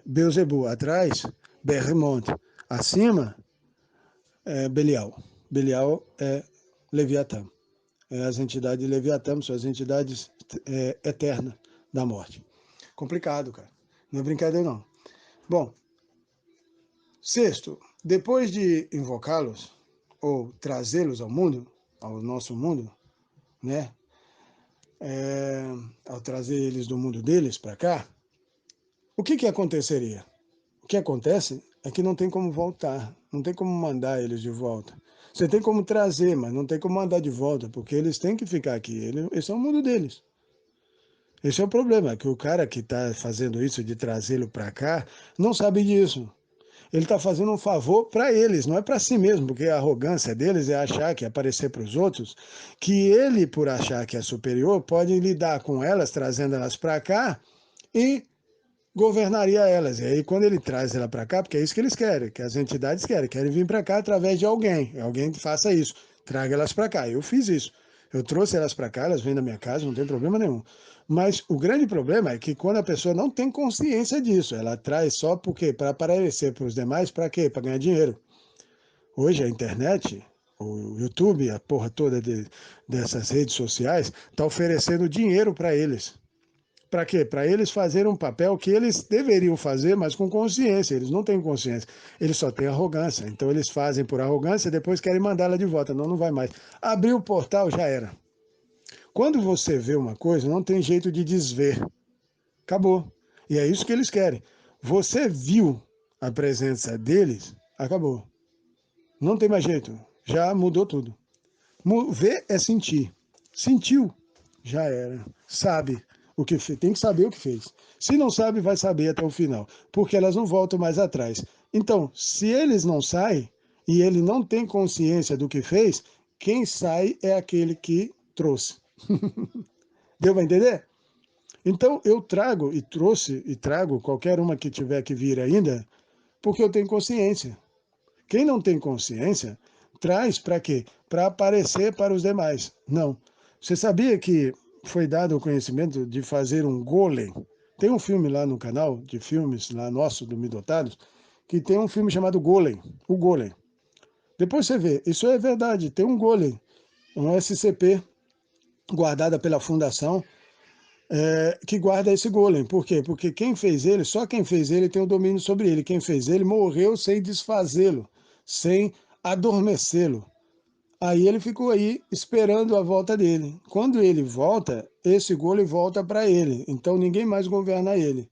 Beuzebu. Atrás, Bermont. Acima, Belial. Belial é Leviatã. As entidades de Leviatã são as entidades eternas da morte. Complicado, cara. Não é brincadeira, não. Bom, sexto, depois de invocá-los ou trazê-los ao mundo, ao nosso mundo, né? Ao trazer eles do mundo deles para cá, o que aconteceria? O que acontece é que não tem como voltar, não tem como mandar eles de volta. Você tem como trazer, mas não tem como mandar de volta, porque eles têm que ficar aqui, esse é o mundo deles. Esse é o problema, que o cara que está fazendo isso de trazê-lo para cá não sabe disso. Ele está fazendo um favor para eles, não é para si mesmo, porque a arrogância deles é achar que aparecer para os outros, que ele, por achar que é superior, pode lidar com elas, trazendo elas para cá e governaria elas. E aí, quando ele traz ela para cá, porque é isso que eles querem, que as entidades querem vir para cá através de alguém que faça isso, traga elas para cá. Eu fiz isso. Eu trouxe elas para cá, elas vêm da minha casa, não tem problema nenhum. Mas o grande problema é que quando a pessoa não tem consciência disso, ela traz só porque para aparecer para os demais, para quê? Para ganhar dinheiro. Hoje a internet, o YouTube, a porra toda dessas redes sociais, está oferecendo dinheiro para eles. Para quê? Para eles fazerem um papel que eles deveriam fazer, mas com consciência. Eles não têm consciência, eles só têm arrogância. Então eles fazem por arrogância e depois querem mandá-la de volta. Não, não vai mais. Abriu o portal, já era. Quando você vê uma coisa, não tem jeito de desver. Acabou. E é isso que eles querem. Você viu a presença deles, acabou. Não tem mais jeito. Já mudou tudo. Ver é sentir. Sentiu, já era. Sabe o que fez. Tem que saber o que fez. Se não sabe, vai saber até o final. Porque elas não voltam mais atrás. Então, se eles não saem e ele não tem consciência do que fez, quem sai é aquele que trouxe. Deu para entender? Então, eu trago e trouxe e trago qualquer uma que tiver que vir ainda, porque eu tenho consciência. Quem não tem consciência, traz para quê? Para aparecer para os demais. Não. Você sabia que foi dado o conhecimento de fazer um golem? Tem um filme lá no canal de filmes, lá nosso, do Midotados, que tem um filme chamado Golem, o Golem. Depois você vê, isso é verdade, tem um golem, um SCP, guardada pela fundação, que guarda esse golem. Por quê? Porque quem fez ele, só quem fez ele tem o domínio sobre ele. Quem fez ele morreu sem desfazê-lo, sem adormecê-lo. Aí ele ficou aí esperando a volta dele. Quando ele volta, esse golem volta para ele. Então ninguém mais governa ele.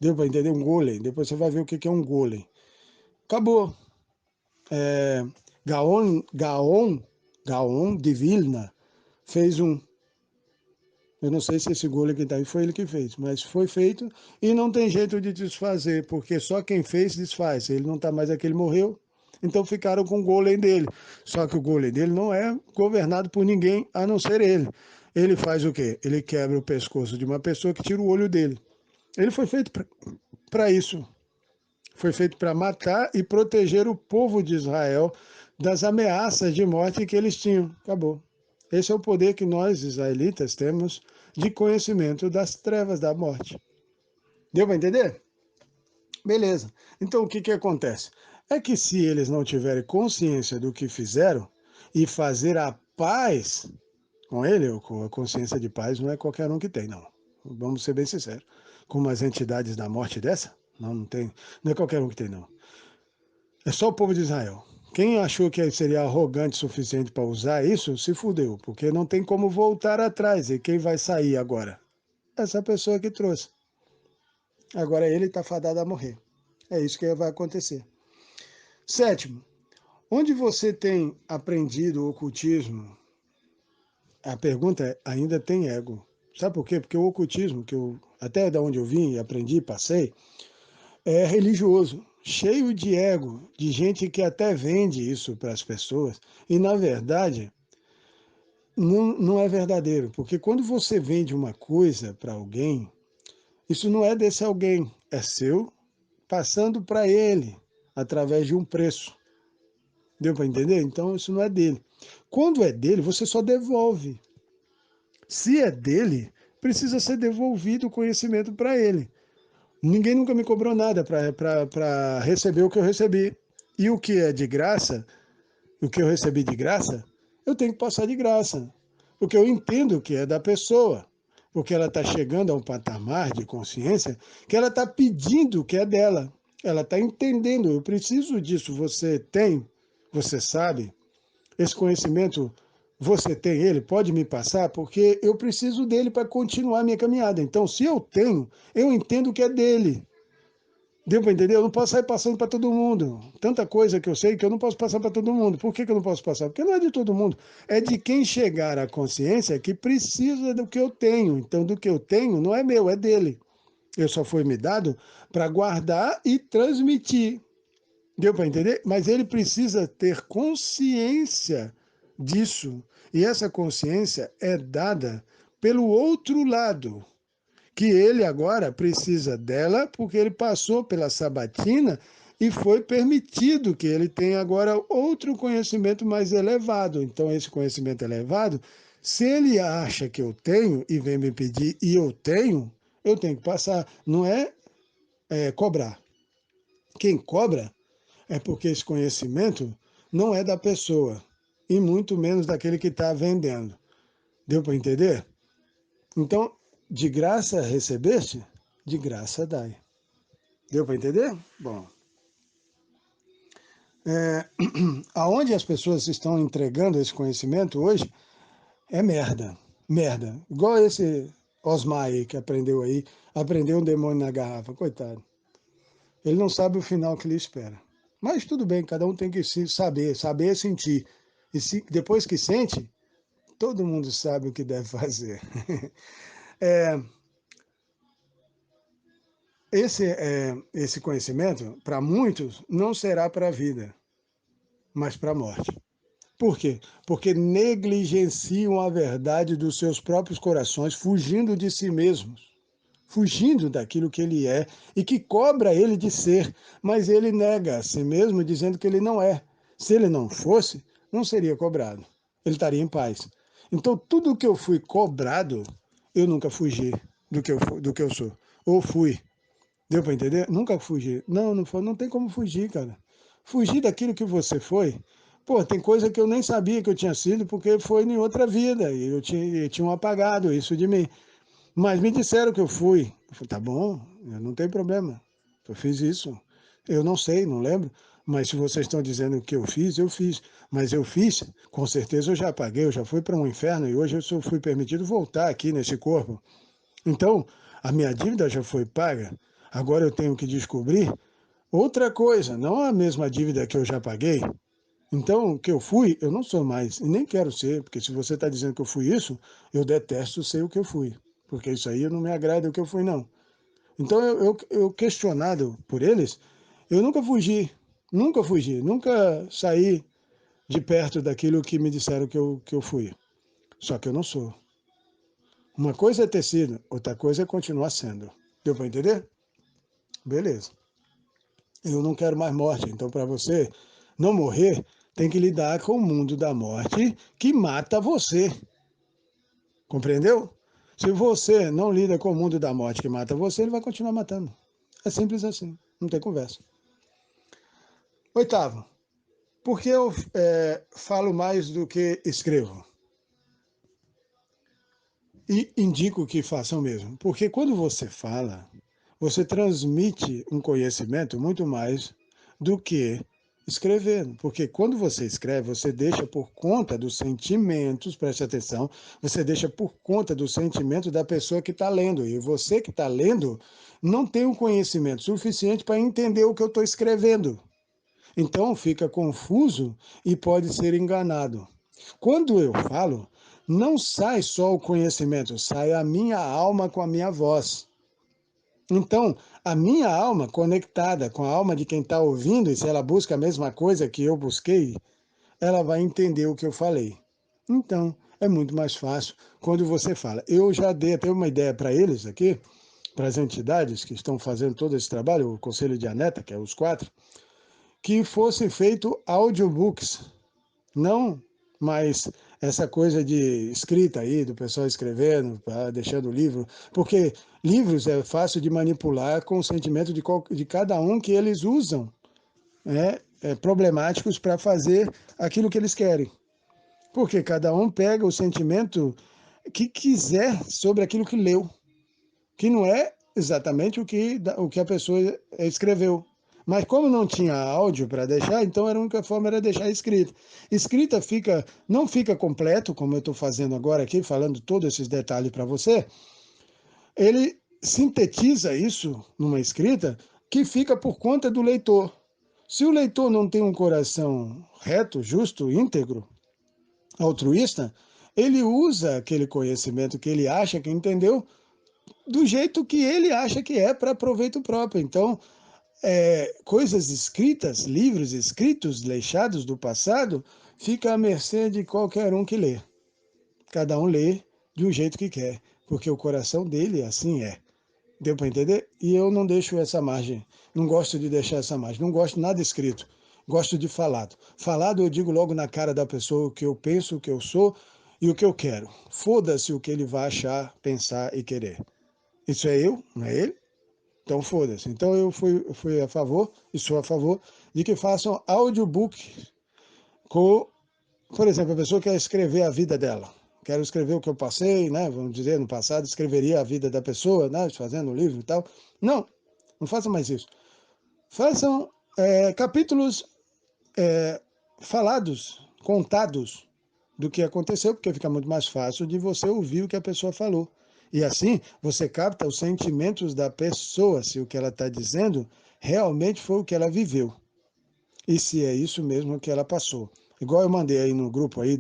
Deu para entender? Um golem. Depois você vai ver o que é um golem. Acabou. É, Gaon de Vilna fez um. Eu não sei se esse golem que está aí foi ele que fez, mas foi feito e não tem jeito de desfazer, porque só quem fez desfaz. Ele não está mais aqui, ele morreu, então ficaram com o golem dele. Só que o golem dele não é governado por ninguém a não ser ele. Ele faz o quê? Ele quebra o pescoço de uma pessoa que tira o olho dele. Ele foi feito para isso. Foi feito para matar e proteger o povo de Israel das ameaças de morte que eles tinham. Acabou. Esse é o poder que nós, israelitas, temos de conhecimento das trevas da morte. Deu para entender? Beleza. Então, o que acontece? É que se eles não tiverem consciência do que fizeram e fazer a paz com ele, ou com a consciência de paz, não é qualquer um que tem, não. Vamos ser bem sinceros. Com umas entidades da morte dessa, não tem. Não é qualquer um que tem, não. É só o povo de Israel. Quem achou que seria arrogante o suficiente para usar isso, se fudeu, porque não tem como voltar atrás. E quem vai sair agora? Essa pessoa que trouxe. Agora ele está fadado a morrer. É isso que vai acontecer. Sétimo, onde você tem aprendido o ocultismo? A pergunta é, ainda tem ego. Sabe por quê? Porque o ocultismo, até da onde eu vim, aprendi, passei, é religioso, cheio de ego, de gente que até vende isso para as pessoas, e na verdade não é verdadeiro, porque quando você vende uma coisa para alguém, isso não é desse alguém, é seu, passando para ele, através de um preço. Deu para entender? Então isso não é dele. Quando é dele, você só devolve. Se é dele, precisa ser devolvido o conhecimento para ele. Ninguém nunca me cobrou nada para receber o que eu recebi. E o que é de graça, o que eu recebi de graça, eu tenho que passar de graça. Porque eu entendo que é da pessoa. Porque ela está chegando a um patamar de consciência que ela está pedindo que é dela. Ela está entendendo, eu preciso disso. Você tem, você sabe, esse conhecimento, você tem ele, pode me passar, porque eu preciso dele para continuar a minha caminhada. Então, se eu tenho, eu entendo que é dele. Deu para entender? Eu não posso sair passando para todo mundo. Tanta coisa que eu sei que eu não posso passar para todo mundo. Por que eu não posso passar? Porque não é de todo mundo. É de quem chegar à consciência que precisa do que eu tenho. Então, do que eu tenho não é meu, é dele. Eu só fui me dado para guardar e transmitir. Deu para entender? Mas ele precisa ter consciência disso. E essa consciência é dada pelo outro lado, que ele agora precisa dela porque ele passou pela sabatina e foi permitido que ele tenha agora outro conhecimento mais elevado. Então, esse conhecimento elevado, se ele acha que eu tenho e vem me pedir e eu tenho que passar. Não é cobrar. Quem cobra é porque esse conhecimento não é da pessoa e muito menos daquele que está vendendo. Deu para entender? Então, de graça recebeste, de graça dai. Deu para entender? Bom, aonde as pessoas estão entregando esse conhecimento hoje é merda. Merda. Igual esse Osmar aí que aprendeu um demônio na garrafa, coitado. Ele não sabe o final que lhe espera. Mas tudo bem, cada um tem que saber sentir. E depois que sente, todo mundo sabe o que deve fazer. Esse conhecimento, para muitos, não será para a vida, mas para a morte. Por quê? Porque negligenciam a verdade dos seus próprios corações, fugindo de si mesmos, fugindo daquilo que ele é e que cobra ele de ser, mas ele nega a si mesmo, dizendo que ele não é. Se ele não fosse, não seria cobrado. Ele estaria em paz. Então, tudo que eu fui cobrado, eu nunca fugi do que eu sou. Ou fui. Deu para entender? Nunca fugi. Não tem como fugir, cara. Fugir daquilo que você foi. Pô, tem coisa que eu nem sabia que eu tinha sido, porque foi em outra vida. E tinham apagado isso de mim. Mas me disseram que eu fui. Eu falei, tá bom, não tem problema. Eu fiz isso. Eu não sei, não lembro. Mas se vocês estão dizendo que eu fiz, eu fiz. Mas eu fiz, com certeza eu já apaguei, eu já fui para um inferno e hoje eu só fui permitido voltar aqui nesse corpo. Então, a minha dívida já foi paga. Agora eu tenho que descobrir outra coisa, não a mesma dívida que eu já paguei. Então, o que eu fui, eu não sou mais, e nem quero ser, porque se você está dizendo que eu fui isso, eu detesto ser o que eu fui, porque isso aí não me agrada o que eu fui, não. Então, eu questionado por eles, eu nunca fugi, nunca saí de perto daquilo que me disseram que eu fui. Só que eu não sou. Uma coisa é ter sido, outra coisa é continuar sendo. Deu para entender? Beleza. Eu não quero mais morte. Então, para você não morrer, tem que lidar com o mundo da morte que mata você. Compreendeu? Se você não lida com o mundo da morte que mata você, ele vai continuar matando. É simples assim. Não tem conversa. Oitavo. Por que eu falo mais do que escrevo? E indico que façam mesmo. Porque quando você fala, você transmite um conhecimento muito mais do que escrevendo. Porque quando você escreve, você deixa por conta dos sentimentos, preste atenção, você deixa por conta do sentimento da pessoa que está lendo. E você que está lendo não tem o conhecimento suficiente para entender o que eu estou escrevendo. Então fica confuso e pode ser enganado. Quando eu falo, não sai só o conhecimento, sai a minha alma com a minha voz. Então, a minha alma conectada com a alma de quem está ouvindo, e se ela busca a mesma coisa que eu busquei, ela vai entender o que eu falei. Então, é muito mais fácil quando você fala. Eu já dei até uma ideia para eles aqui, para as entidades que estão fazendo todo esse trabalho, o Conselho de Aneta, que é os 4, que fosse feito audiobooks, não mais essa coisa de escrita aí, do pessoal escrevendo, deixando livro, porque livros é fácil de manipular com o sentimento de cada um que eles usam, né, problemáticos para fazer aquilo que eles querem. Porque cada um pega o sentimento que quiser sobre aquilo que leu, que não é exatamente o que a pessoa escreveu. Mas como não tinha áudio para deixar, então a única forma era deixar escrita. Escrita não fica completo, como eu estou fazendo agora aqui, falando todos esses detalhes para você. Ele sintetiza isso numa escrita que fica por conta do leitor. Se o leitor não tem um coração reto, justo, íntegro, altruísta, ele usa aquele conhecimento que ele acha que entendeu do jeito que ele acha que é para proveito próprio. Então, coisas escritas, livros escritos, deixados do passado, fica à mercê de qualquer um que lê. Cada um lê de um jeito que quer, porque o coração dele assim é. Deu para entender? E eu não deixo essa margem. Não gosto de deixar essa margem. Não gosto de nada escrito. Gosto de falado. Falado eu digo logo na cara da pessoa o que eu penso, o que eu sou e o que eu quero. Foda-se o que ele vai achar, pensar e querer. Isso é eu, não é ele? Então foda-se. Então eu fui a favor e sou a favor de que façam audiobook com, por exemplo, a pessoa quer escrever a vida dela. Quero escrever o que eu passei, né? Vamos dizer, no passado, escreveria a vida da pessoa, né? Fazendo um livro e tal. Não, não façam mais isso. Façam capítulos falados, contados do que aconteceu, porque fica muito mais fácil de você ouvir o que a pessoa falou. E assim, você capta os sentimentos da pessoa, se o que ela está dizendo realmente foi o que ela viveu. E se é isso mesmo que ela passou. Igual eu mandei aí no grupo aí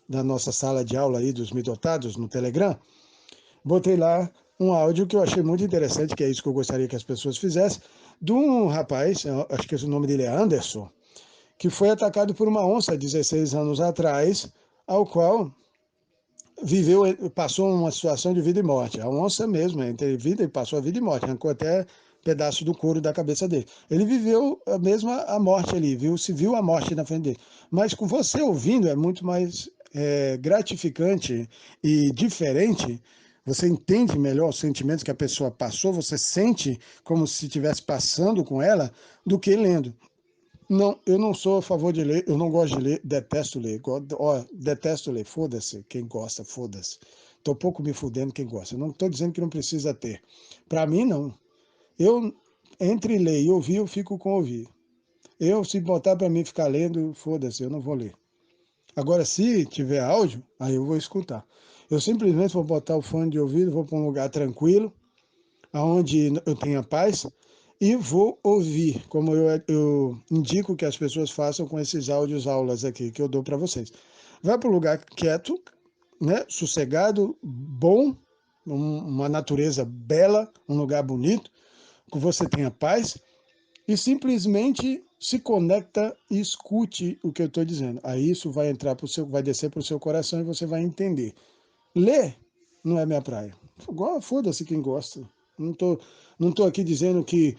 da nossa sala de aula aí dos midotados no Telegram, botei lá um áudio que eu achei muito interessante, que é isso que eu gostaria que as pessoas fizessem, de um rapaz, acho que o nome dele é Anderson, que foi atacado por uma onça 16 anos atrás, ao qual passou uma situação de vida e morte. A onça mesmo, entre vida e passou a vida e morte, arrancou até pedaço do couro da cabeça dele. Ele viveu a morte ali, viu a morte na frente dele. Mas com você ouvindo é muito mais gratificante e diferente. Você entende melhor os sentimentos que a pessoa passou, você sente como se estivesse passando com ela, do que lendo. Não, eu não sou a favor de ler, eu não gosto de ler, detesto ler. Detesto ler, foda-se quem gosta, foda-se. Estou pouco me fudendo quem gosta. Eu não estou dizendo que não precisa ter. Para mim, não. Eu, entre ler e ouvir, eu fico com ouvir. Se botar para mim ficar lendo, foda-se, eu não vou ler. Agora, se tiver áudio, aí eu vou escutar. Eu simplesmente vou botar o fone de ouvido, vou para um lugar tranquilo, onde eu tenha paz, e vou ouvir, como eu indico que as pessoas façam com esses áudios aulas aqui que eu dou para vocês. Vai para um lugar quieto, né, sossegado, bom, uma natureza bela, um lugar bonito, que você tenha paz, e simplesmente se conecta e escute o que eu estou dizendo. Aí isso vai entrar vai descer para o seu coração e você vai entender. Ler não é minha praia. Foda-se quem gosta. Não tô aqui dizendo que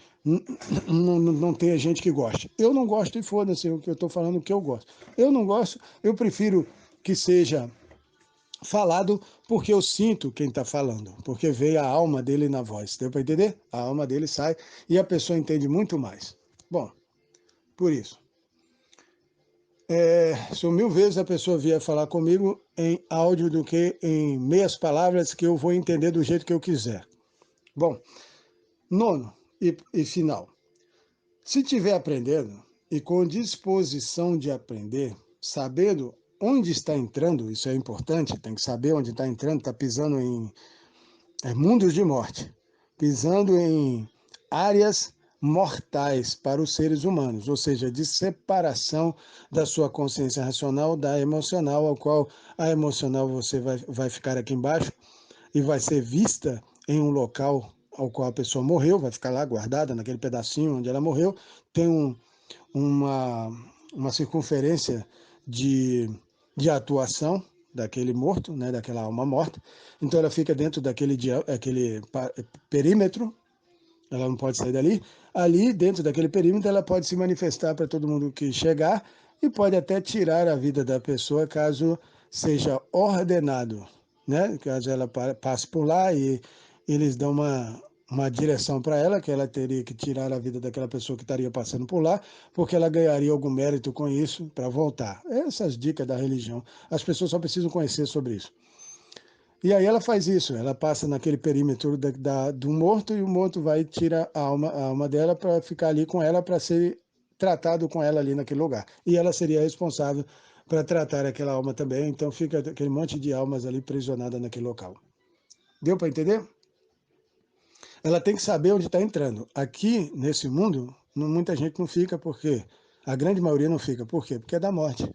não tenha gente que goste. Eu não gosto e foda-se o que eu estou falando que eu gosto. Eu não gosto, eu prefiro que seja falado porque eu sinto quem está falando, porque veio a alma dele na voz. Deu para entender? A alma dele sai e a pessoa entende muito mais. Bom, por isso. São 1000 vezes a pessoa vier falar comigo em áudio do que em meias palavras que eu vou entender do jeito que eu quiser. Bom, nono e final. Se estiver aprendendo e com disposição de aprender, sabendo onde está entrando, isso é importante, tem que saber onde está entrando, está pisando em mundos de morte, pisando em áreas mortais para os seres humanos, ou seja, de separação da sua consciência racional da emocional, ao qual a emocional você vai ficar aqui embaixo e vai ser vista em um local ao qual a pessoa morreu, vai ficar lá guardada naquele pedacinho onde ela morreu, tem uma circunferência de atuação daquele morto, né, daquela alma morta. Então ela fica dentro daquele perímetro, ela não pode sair dali. Ali, dentro daquele perímetro, ela pode se manifestar para todo mundo que chegar e pode até tirar a vida da pessoa caso seja ordenado, né? Caso ela passe por lá e eles dão uma direção para ela, que ela teria que tirar a vida daquela pessoa que estaria passando por lá, porque ela ganharia algum mérito com isso para voltar. Essas dicas da religião, as pessoas só precisam conhecer sobre isso. E aí ela faz isso, ela passa naquele perímetro do morto e o morto vai tirar a alma dela para ficar ali com ela, para ser tratado com ela ali naquele lugar. E ela seria responsável para tratar aquela alma também, então fica aquele monte de almas ali prisionadas naquele local. Deu para entender? ela tem que saber onde está entrando. Aqui, nesse mundo, muita gente não fica, por quê? A grande maioria não fica. Por quê? Porque é da morte.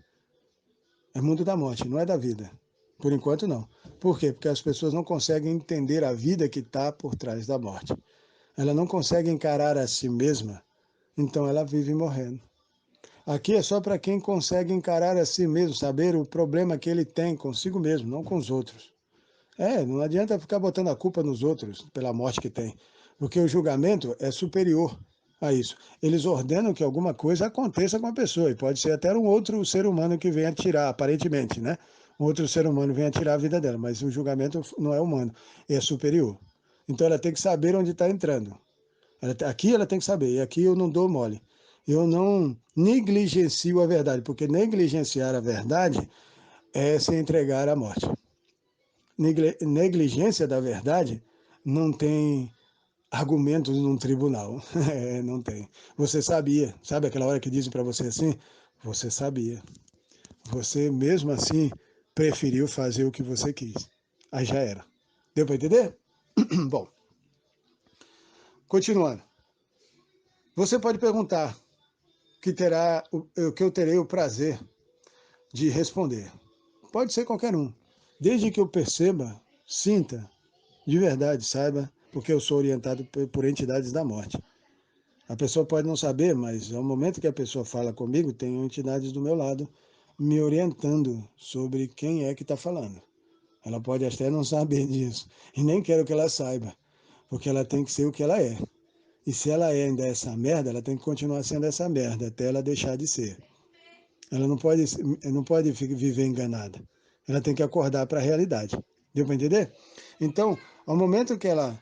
É mundo da morte, não é da vida. Por enquanto, não. Por quê? Porque as pessoas não conseguem entender a vida que está por trás da morte. Ela não consegue encarar a si mesma, então ela vive morrendo. Aqui é só para quem consegue encarar a si mesmo, saber o problema que ele tem consigo mesmo, não com os outros. Não adianta ficar botando a culpa nos outros pela morte que tem, porque o julgamento é superior a isso. Eles ordenam que alguma coisa aconteça com a pessoa, e pode ser até um outro ser humano que venha tirar, aparentemente, né? Um outro ser humano venha tirar a vida dela, mas o julgamento não é humano, é superior. Então ela tem que saber onde está entrando. Aqui ela tem que saber, e aqui eu não dou mole. Eu não negligencio a verdade, porque negligenciar a verdade é se entregar à morte. Negligência da verdade não tem argumentos num tribunal. Não tem. Você sabia. Sabe aquela hora que dizem para você assim? Você sabia. Você mesmo assim preferiu fazer o que você quis. Aí já era. Deu para entender? Bom, continuando. Você pode perguntar que eu terei o prazer de responder. Pode ser qualquer um. Desde que eu perceba, sinta, de verdade, saiba, porque eu sou orientado por entidades da morte. A pessoa pode não saber, mas ao momento que a pessoa fala comigo, tem entidades do meu lado me orientando sobre quem é que está falando. Ela pode até não saber disso, e nem quero que ela saiba, porque ela tem que ser o que ela é. E se ela é ainda essa merda, ela tem que continuar sendo essa merda, até ela deixar de ser. Ela não pode viver enganada. Ela tem que acordar para a realidade. Deu para entender? Então, ao momento que ela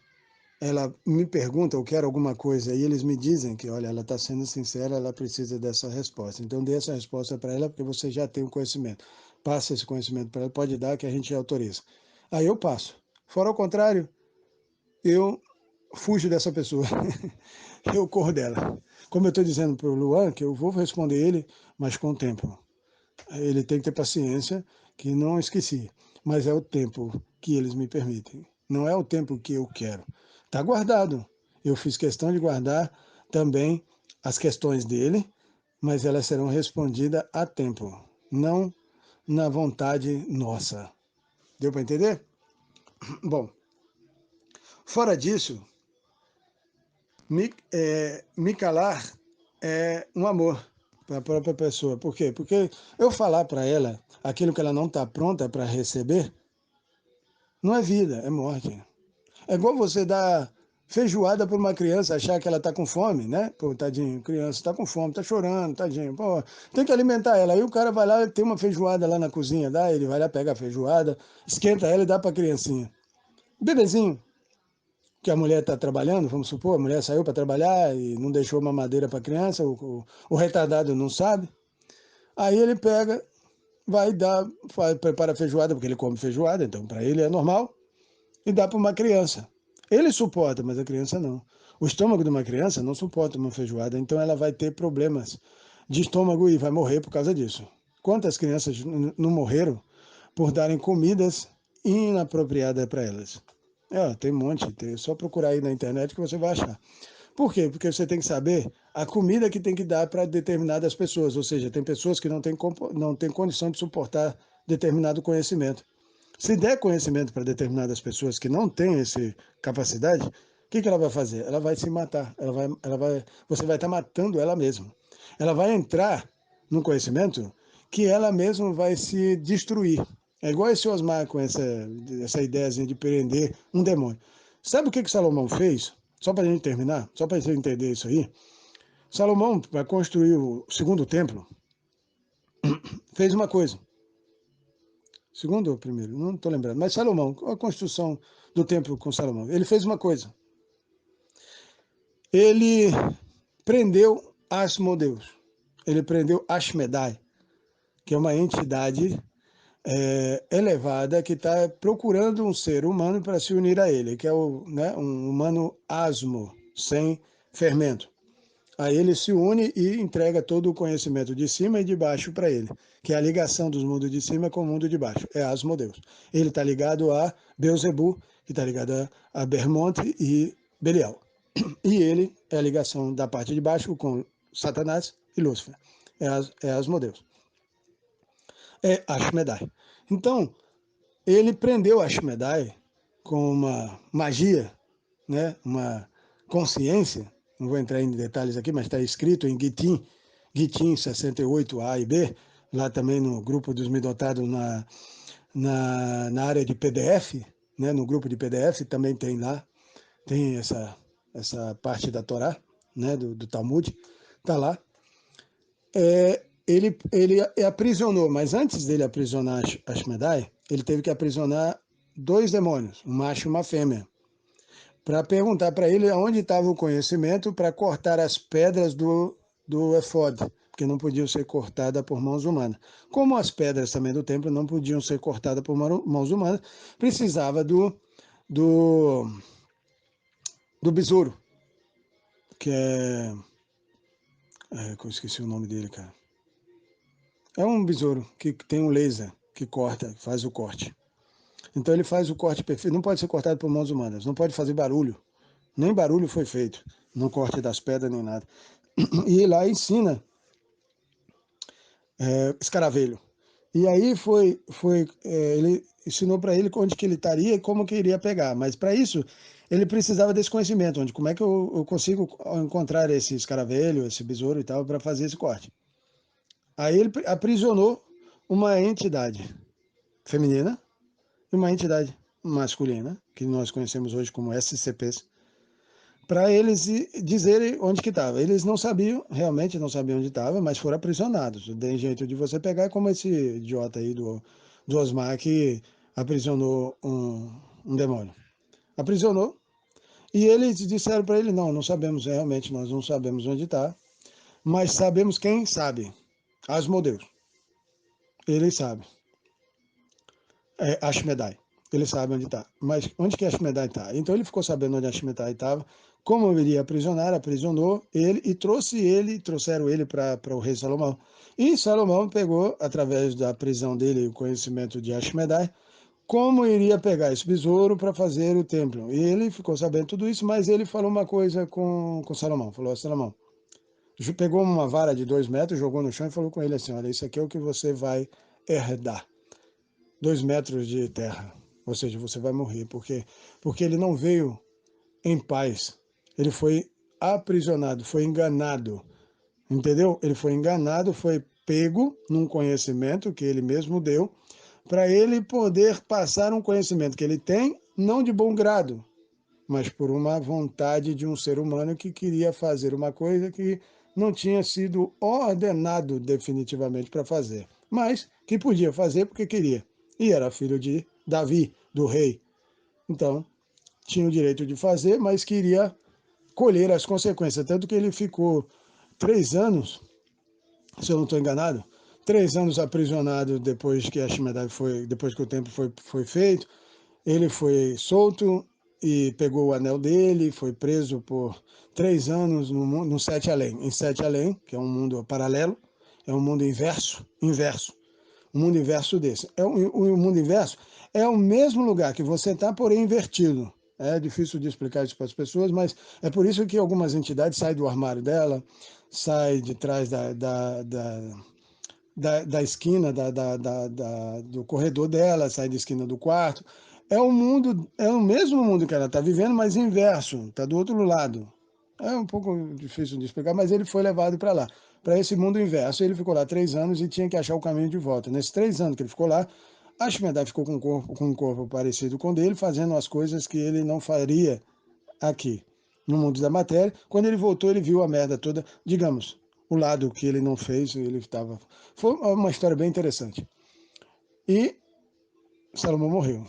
me pergunta ou quer alguma coisa e eles me dizem que, olha, ela está sendo sincera, ela precisa dessa resposta. Então, dê essa resposta para ela porque você já tem o conhecimento. Passa esse conhecimento para ela, pode dar que a gente autoriza. Aí eu passo. Fora ao contrário, eu fujo dessa pessoa. Eu corro dela. Como eu estou dizendo para o Luan, que eu vou responder ele, mas com o tempo. Ele tem que ter paciência, que não esqueci. Mas é o tempo que eles me permitem. Não é o tempo que eu quero. Está guardado. Eu fiz questão de guardar também as questões dele, mas elas serão respondidas a tempo, não na vontade nossa. Deu para entender? Bom, fora disso, me calar é um amor para a própria pessoa. Por quê? Porque eu falar para ela aquilo que ela não está pronta para receber, não é vida, é morte. É igual você dar feijoada para uma criança, achar que ela está com fome, né? Pô, tadinho, criança está com fome, está chorando, tadinho. Pô, tem que alimentar ela. Aí o cara vai lá, tem uma feijoada lá na cozinha, dá, ele vai lá, pega a feijoada, esquenta ela e dá para a criancinha. Bebezinho, que a mulher está trabalhando, vamos supor, a mulher saiu para trabalhar e não deixou uma madeira para a criança, o retardado não sabe. Aí ele pega, vai dar, prepara a feijoada, porque ele come feijoada, então para ele é normal, e dá para uma criança. Ele suporta, mas a criança não. O estômago de uma criança não suporta uma feijoada, então ela vai ter problemas de estômago e vai morrer por causa disso. Quantas crianças não morreram por darem comidas inapropriadas para elas? Tem um monte, é só procurar aí na internet que você vai achar. Por quê? Porque você tem que saber a comida que tem que dar para determinadas pessoas, ou seja, tem pessoas que não têm condição de suportar determinado conhecimento. Se der conhecimento para determinadas pessoas que não têm essa capacidade, o que ela vai fazer? Ela vai se matar. Você vai estar matando ela mesma. Ela vai entrar num conhecimento que ela mesma vai se destruir. É igual esse Osmar com essa ideiazinha de prender um demônio. Sabe o que Salomão fez? Só para a gente terminar, só para você entender isso aí. Salomão, para construir o segundo templo, fez uma coisa. Segundo ou primeiro? Não estou lembrando. Mas Salomão, a construção do templo com Salomão, ele fez uma coisa. Ele prendeu Asmodeus. Ele prendeu Ashmedai, que é uma entidade elevada que está procurando um ser humano para se unir a ele, que é um humano asmo, sem fermento. Aí ele se une e entrega todo o conhecimento de cima e de baixo para ele, que é a ligação dos mundos de cima com o mundo de baixo, é Asmodeus. Ele está ligado a Beuzebu, que está ligado a Bermonte e Belial. E ele é a ligação da parte de baixo com Satanás e Lúcifer. É Asmodeus. É Ashmedai. Então, ele prendeu Ashmedai com uma magia, né? Uma consciência, não vou entrar em detalhes aqui, mas está escrito em Gitin 68A e B, lá também no grupo dos Midotados na área de PDF, né? No grupo de PDF também tem lá, tem essa parte da Torá, né? do Talmud, está lá. Ele aprisionou, mas antes dele aprisionar Ashmedai, ele teve que aprisionar 2 demônios, um macho e uma fêmea, para perguntar para ele aonde estava o conhecimento para cortar as pedras do efod, porque não podiam ser cortadas por mãos humanas. Como as pedras também do templo não podiam ser cortadas por mãos humanas, precisava do besouro, que eu esqueci o nome dele, cara. É um besouro que tem um laser que corta, faz o corte. Então ele faz o corte perfeito, não pode ser cortado por mãos humanas, não pode fazer barulho, nem barulho foi feito, no corte das pedras nem nada. E lá ensina escaravelho. E aí ele ensinou para ele onde que ele estaria e como que iria pegar, mas para isso ele precisava desse conhecimento, como é que eu consigo encontrar esse escaravelho, esse besouro e tal, para fazer esse corte. Aí ele aprisionou uma entidade feminina e uma entidade masculina, que nós conhecemos hoje como SCPs, para eles dizerem onde que estava. Eles não sabiam, realmente não sabiam onde estava, mas foram aprisionados. Tem jeito de você pegar, como esse idiota aí do Osmar, que aprisionou um demônio. Aprisionou, e eles disseram para ele, não sabemos, realmente nós não sabemos onde está, mas sabemos quem sabe, Asmodeus. Ele sabe. Ashmedai. Ele sabe onde está. Mas onde que Ashmedai está? Então ele ficou sabendo onde Ashmedai estava, como ele iria aprisionar, aprisionou ele e trouxeram ele para o rei Salomão. E Salomão pegou, através da prisão dele, o conhecimento de Ashmedai, como iria pegar esse besouro para fazer o templo. E ele ficou sabendo tudo isso, mas ele falou uma coisa com Salomão. Falou, Salomão, pegou uma vara de 2 metros, jogou no chão e falou com ele assim, olha, isso aqui é o que você vai herdar. 2 metros de terra, ou seja, você vai morrer, porque ele não veio em paz, ele foi aprisionado, foi enganado, entendeu? Ele foi enganado, foi pego num conhecimento que ele mesmo deu, para ele poder passar um conhecimento que ele tem, não de bom grado, mas por uma vontade de um ser humano que queria fazer uma coisa que não tinha sido ordenado definitivamente para fazer, mas que podia fazer porque queria. E era filho de Davi, do rei. Então, tinha o direito de fazer, mas queria colher as consequências. Tanto que ele ficou 3 anos, se eu não estou enganado, 3 anos aprisionado depois que depois que o templo foi feito. Ele foi solto e pegou o anel dele, foi preso por 3 anos no Sete Além. Em Sete Além, que é um mundo paralelo, é um mundo inverso. Um mundo inverso desse. O mundo inverso é o mesmo lugar que você está, porém invertido. É difícil de explicar isso para as pessoas, mas é por isso que algumas entidades saem do armário dela, saem de trás da esquina do corredor dela, saem da esquina do quarto. É o mesmo mundo que ela está vivendo, mas inverso, está do outro lado. É um pouco difícil de explicar, mas ele foi levado para lá, para esse mundo inverso. Ele ficou lá 3 anos e tinha que achar o caminho de volta. Nesses 3 anos que ele ficou lá, Ashmedai ficou com um corpo parecido com o dele, fazendo as coisas que ele não faria aqui, no mundo da matéria. Quando ele voltou, ele viu a merda toda, digamos, o lado que ele não fez, ele estava... Foi uma história bem interessante. E Salomão morreu,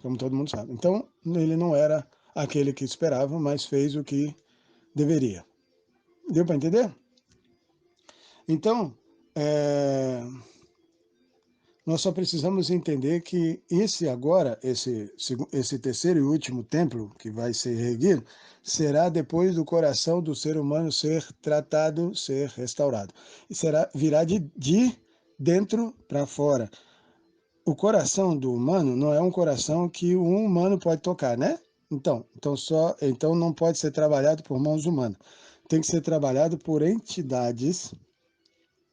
como todo mundo sabe. Então, ele não era aquele que esperava, mas fez o que deveria. Deu para entender? Então, nós só precisamos entender que esse terceiro e último templo que vai ser erguido, será depois do coração do ser humano ser tratado, ser restaurado. E virá de dentro para fora. O coração do humano não é um coração que um humano pode tocar, né? Então não pode ser trabalhado por mãos humanas. Tem que ser trabalhado por entidades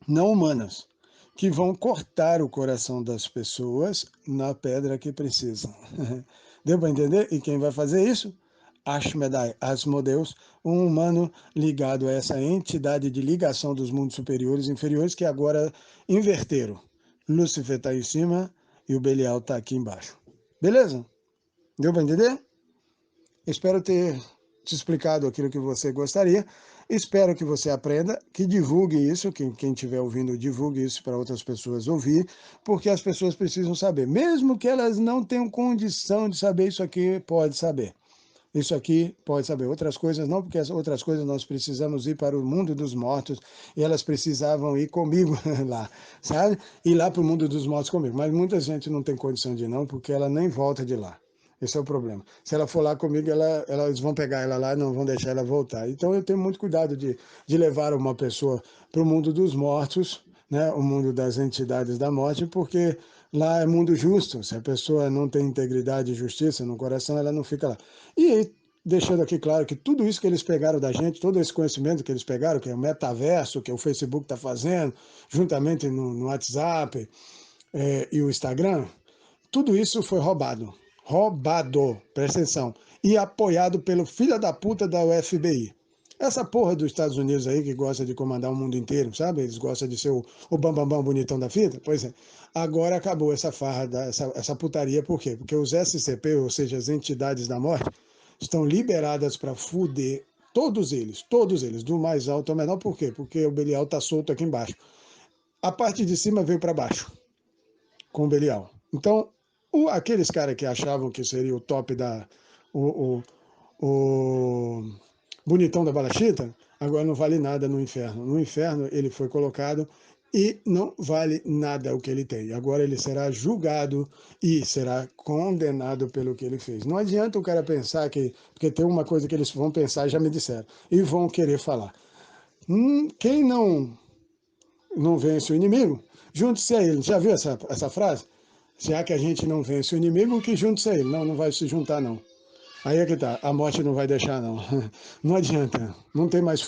não humanas, que vão cortar o coração das pessoas na pedra que precisam. Deu para entender? E quem vai fazer isso? Ashmedai, Asmodeus, um humano ligado a essa entidade de ligação dos mundos superiores e inferiores, que agora inverteram. Lúcifer está em cima e o Belial está aqui embaixo. Beleza? Deu para entender? Espero ter te explicado aquilo que você gostaria. Espero que você aprenda, que divulgue isso, quem estiver ouvindo, divulgue isso para outras pessoas ouvir, porque as pessoas precisam saber. Mesmo que elas não tenham condição de saber isso aqui, pode saber. Isso aqui pode saber. Outras coisas não, porque as outras coisas nós precisamos ir para o mundo dos mortos e elas precisavam ir comigo lá, sabe? Ir lá para o mundo dos mortos comigo. Mas muita gente não tem condição de ir não, porque ela nem volta de lá. Esse é o problema. Se ela for lá comigo, elas vão pegar ela lá e não vão deixar ela voltar. Então eu tenho muito cuidado de levar uma pessoa para o mundo dos mortos, né? O mundo das entidades da morte, porque lá é mundo justo. Se a pessoa não tem integridade e justiça no coração, ela não fica lá. E deixando aqui claro que tudo isso que eles pegaram da gente, todo esse conhecimento que eles pegaram, que é o metaverso, que o Facebook está fazendo, juntamente no WhatsApp e o Instagram, tudo isso foi roubado. Roubado, presta atenção. E apoiado pelo filho da puta da FBI. Essa porra dos Estados Unidos aí que gosta de comandar o mundo inteiro, sabe? Eles gostam de ser o bambambam bonitão da fita. Pois é. Agora acabou essa farra, essa putaria. Por quê? Porque os SCP, ou seja, as entidades da morte, estão liberadas para fuder todos eles, do mais alto ao menor. Por quê? Porque o Belial tá solto aqui embaixo. A parte de cima veio para baixo com o Belial. Então, aqueles caras que achavam que seria o top o, o bonitão da Balachita, agora não vale nada no inferno. No inferno ele foi colocado e não vale nada o que ele tem. Agora ele será julgado e será condenado pelo que ele fez. Não adianta o cara pensar que, porque tem uma coisa que eles vão pensar, já me disseram, e vão querer falar. Quem não vence o inimigo, junte-se a ele. Já viu essa frase? Se é que a gente não vence o inimigo, que junte-se a ele. Não, não vai se juntar, não. Aí é que tá, a morte não vai deixar, não. Não adianta. Não tem mais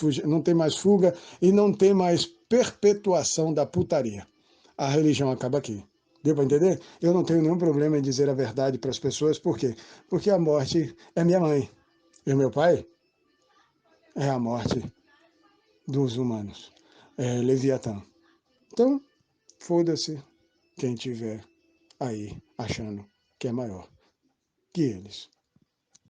fuga e não tem mais perpetuação da putaria. A religião acaba aqui. Deu para entender? Eu não tenho nenhum problema em dizer a verdade para as pessoas, por quê? Porque a morte é minha mãe. E o meu pai é a morte dos humanos. É Leviatã. Então, foda-se quem tiver aí achando que é maior que eles.